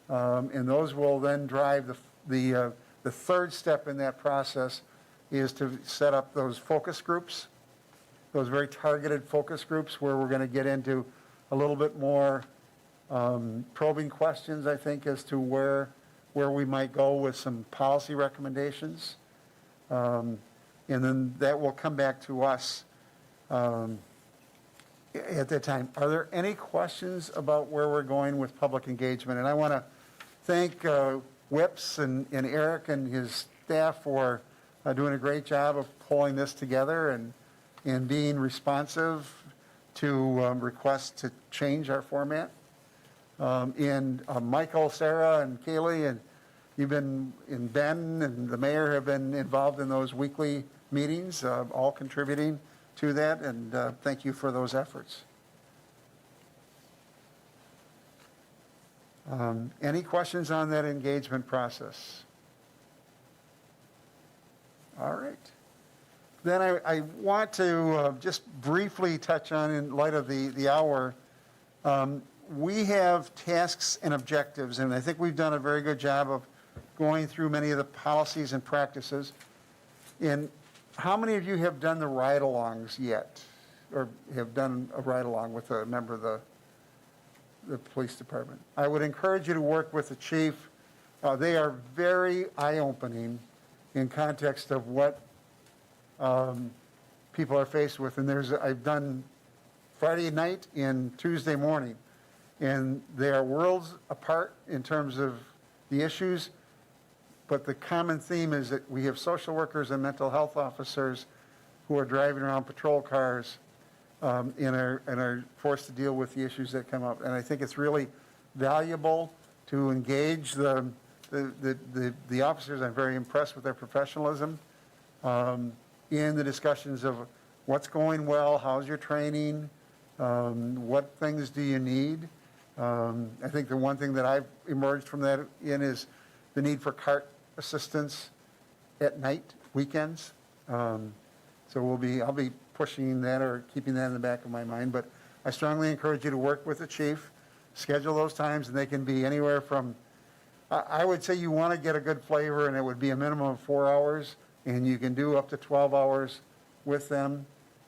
Speaker 1: and those will then drive the third step in that process is to set up those focus groups, those very targeted focus groups where we're going to get into a little bit more probing questions, I think, as to where we might go with some policy recommendations. And then that will come back to us at that time. Are there any questions about where we're going with public engagement? And I want to thank Whips and Eric and his staff for doing a great job of pulling this together and being responsive to requests to change our format. And Michael, Sarah, and Kaylee, and Ben and the mayor have been involved in those weekly meetings, all contributing to that, and thank you for those efforts. Any questions on that engagement process? All right. Then I want to just briefly touch on, in light of the hour, we have tasks and objectives, and I think we've done a very good job of going through many of the policies and practices. And how many of you have done the ride-alongs yet, or have done a ride-along with a member of the police department? I would encourage you to work with the chief. They are very eye-opening in context of what people are faced with. And I've done Friday night and Tuesday morning, and they are worlds apart in terms of the issues. But the common theme is that we have social workers and mental health officers who are driving around patrol cars and are forced to deal with the issues that come up. And I think it's really valuable to engage the officers. I'm very impressed with their professionalism in the discussions of what's going well, how's your training, what things do you need. I think the one thing that I've emerged from that is the need for cart assistance at night, weekends. So I'll be pushing that or keeping that in the back of my mind. But I strongly encourage you to work with the chief, schedule those times, and they can be anywhere from, I would say you want to get a good flavor, and it would be a minimum of 4 hours, and you can do up to 12 hours with them.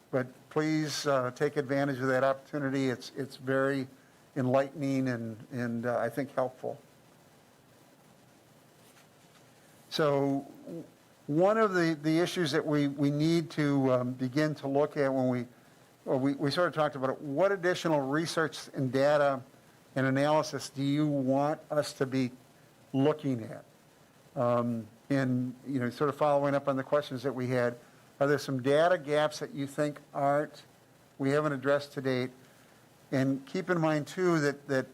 Speaker 1: But please take advantage of that opportunity. It's very enlightening and I think helpful. So one of the issues that we need to begin to look at when we sort of talked about it, what additional research and data and analysis do you want us to be looking at? And, sort of following up on the questions that we had, are there some data gaps that you think we haven't addressed to date? And keep in mind, too, that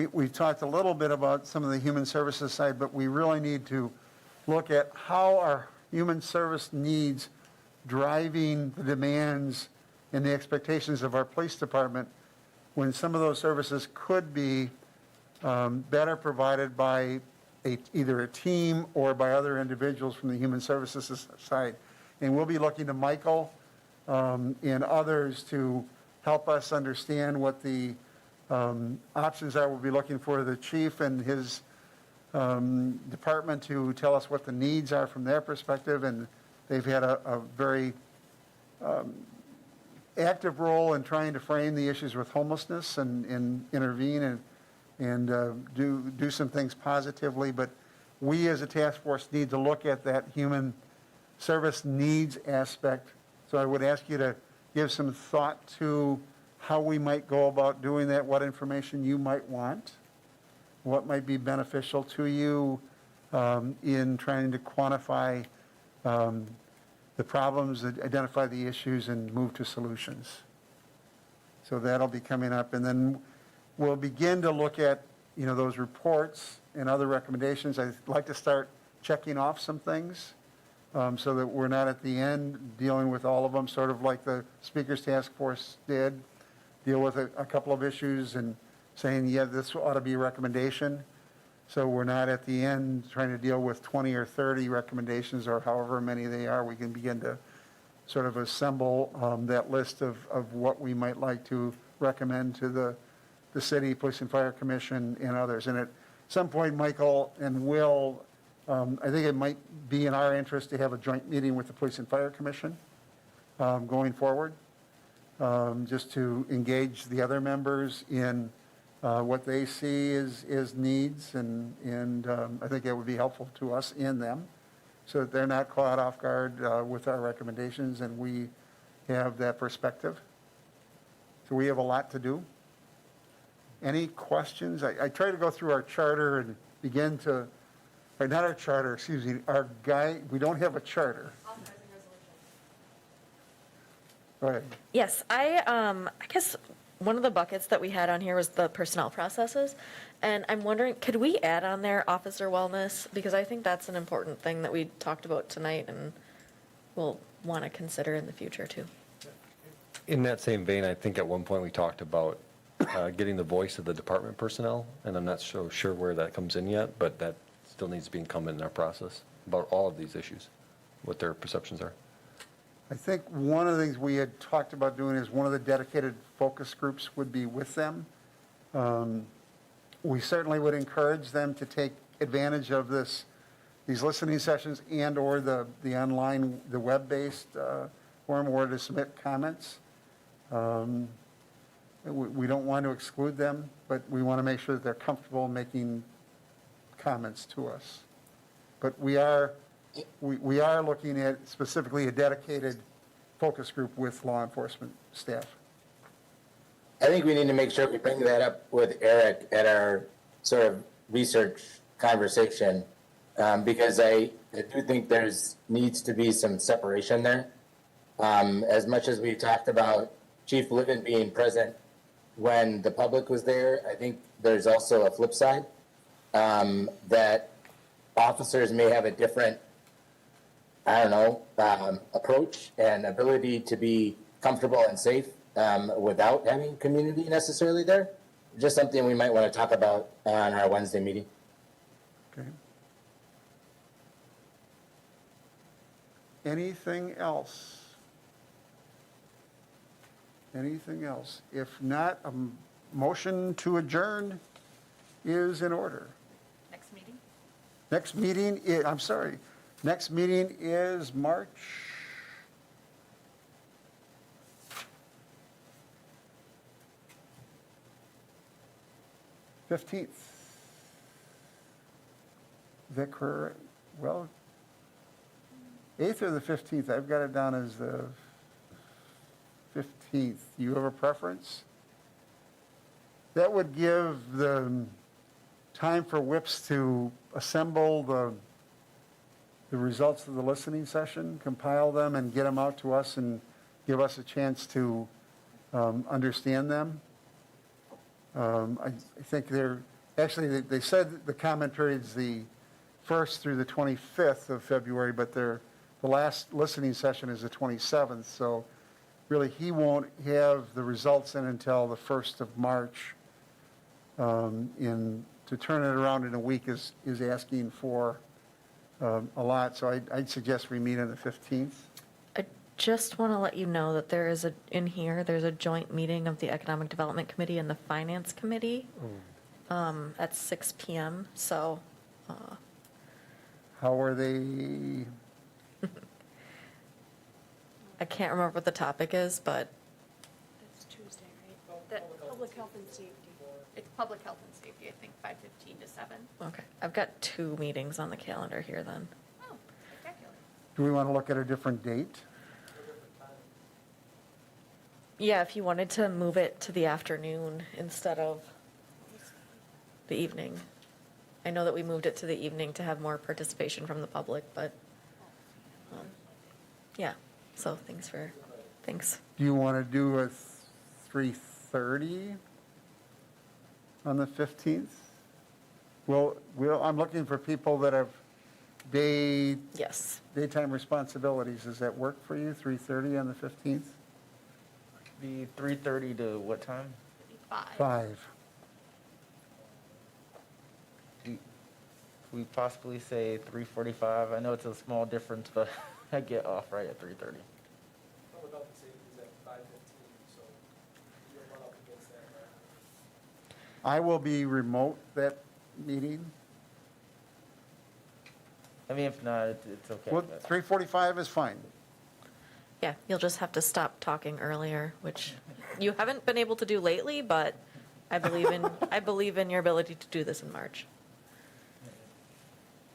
Speaker 1: we talked a little bit about some of the human services side, but we really need to look at how our human service needs driving the demands and the expectations of our police department when some of those services could be better provided by either a team or by other individuals from the human services side. And we'll be looking to Michael and others to help us understand what the options are. We'll be looking for the chief and his department to tell us what the needs are from their perspective, and they've had a very active role in trying to frame the issues with homelessness and intervene and do some things positively. But we as a task force need to look at that human service needs aspect. So I would ask you to give some thought to how we might go about doing that, what information you might want, what might be beneficial to you in trying to quantify the problems, identify the issues, and move to solutions. So that'll be coming up. And then we'll begin to look at, those reports and other recommendations. I'd like to start checking off some things so that we're not at the end dealing with all of them, sort of like the Speakers Task Force did, deal with a couple of issues and saying, yeah, this ought to be a recommendation. So we're not at the end trying to deal with 20 or 30 recommendations or however many they are. We can begin to sort of assemble that list of what we might like to recommend to the city, Police and Fire Commission, and others. And at some point, Michael and Will, I think it might be in our interest to have a joint meeting with the Police and Fire Commission going forward, just to engage the other members in what they see as needs, and I think that would be helpful to us and them, so that they're not caught off guard with our recommendations, and we have that perspective. So we have a lot to do. Any questions? I try to go through our charter and begin to, or not our charter, excuse me, our we don't have a charter. Go ahead.
Speaker 5: Yes, I guess one of the buckets that we had on here was the personnel processes. And I'm wondering, could we add on there officer wellness? Because I think that's an important thing that we talked about tonight and we'll want to consider in the future too.
Speaker 4: In that same vein, I think at one point we talked about getting the voice of the department personnel, and I'm not so sure where that comes in yet, but that still needs to be incumbent in our process about all of these issues, what their perceptions are.
Speaker 1: I think one of the things we had talked about doing is one of the dedicated focus groups would be with them. We certainly would encourage them to take advantage of these listening sessions and or the online, the web-based forum or to submit comments. We don't want to exclude them, but we want to make sure that they're comfortable making comments to us. But we are looking at specifically a dedicated focus group with law enforcement staff.
Speaker 9: I think we need to make sure we bring that up with Eric at our sort of research conversation, because I do think needs to be some separation there. As much as we talked about Chief Livin being present when the public was there, I think there's also a flip side, that officers may have a different, approach and ability to be comfortable and safe without having community necessarily there. Just something we might want to talk about on our Wednesday meeting.
Speaker 1: Okay. Anything else? Anything else? If not, a motion to adjourn is in order.
Speaker 5: Next meeting?
Speaker 1: Next meeting is March 15th. Is that correct? Well, 8th or the 15th? I've got it down as the 15th. You have a preference? That would give the time for whips to assemble the results of the listening session, compile them, and get them out to us and give us a chance to understand them. I think they said the comment period's the 1st through the 25th of February, but the last listening session is the 27th, so really, he won't have the results in until the 1st of March. To turn it around in a week is asking for a lot, so I'd suggest we meet on the 15th.
Speaker 5: I just want to let you know that there's a joint meeting of the Economic Development Committee and the Finance Committee at 6 PM, so.
Speaker 1: How are they?
Speaker 5: I can't remember what the topic is, but
Speaker 10: That's Tuesday, right? That public health and safety. It's public health and safety, I think, 5:15 to 7.
Speaker 5: okay. I've got 2 meetings on the calendar here then.
Speaker 10: Oh, spectacular.
Speaker 1: Do we want to look at a different date?
Speaker 5: Yeah, if you wanted to move it to the afternoon instead of the evening. I know that we moved it to the evening to have more participation from the public, but, yeah, so thanks.
Speaker 1: Do you want to do a 3:30 on the 15th? Well, I'm looking for people that have
Speaker 5: Yes.
Speaker 1: daytime responsibilities. Does that work for you, 3:30 on the 15th?
Speaker 7: Be 3:30 to what time?
Speaker 10: 5.
Speaker 1: 5.
Speaker 7: We possibly say 3:45. I know it's a small difference, but I get off right at 3:30.
Speaker 3: Public health and safety is at 5:15, so you'll run up against that.
Speaker 1: I will be remote that meeting.
Speaker 7: I mean, if not, it's okay.
Speaker 1: Well,
Speaker 7: but-
Speaker 1: 3:45 is fine.
Speaker 5: Yeah, you'll just have to stop talking earlier, which you haven't been able to do lately, but I believe in your ability to do this in March.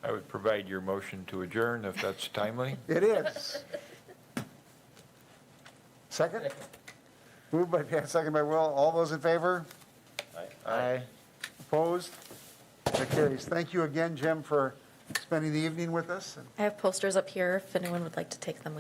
Speaker 6: I would provide your motion to adjourn if that's timely.
Speaker 1: It is. Second? Moved by Pat, second by Will. All those in favor?
Speaker 7: Aye.
Speaker 1: Opposed? That carries. Thank you again, Jim, for spending the evening with us.
Speaker 5: I have posters up here if anyone would like to take them with you.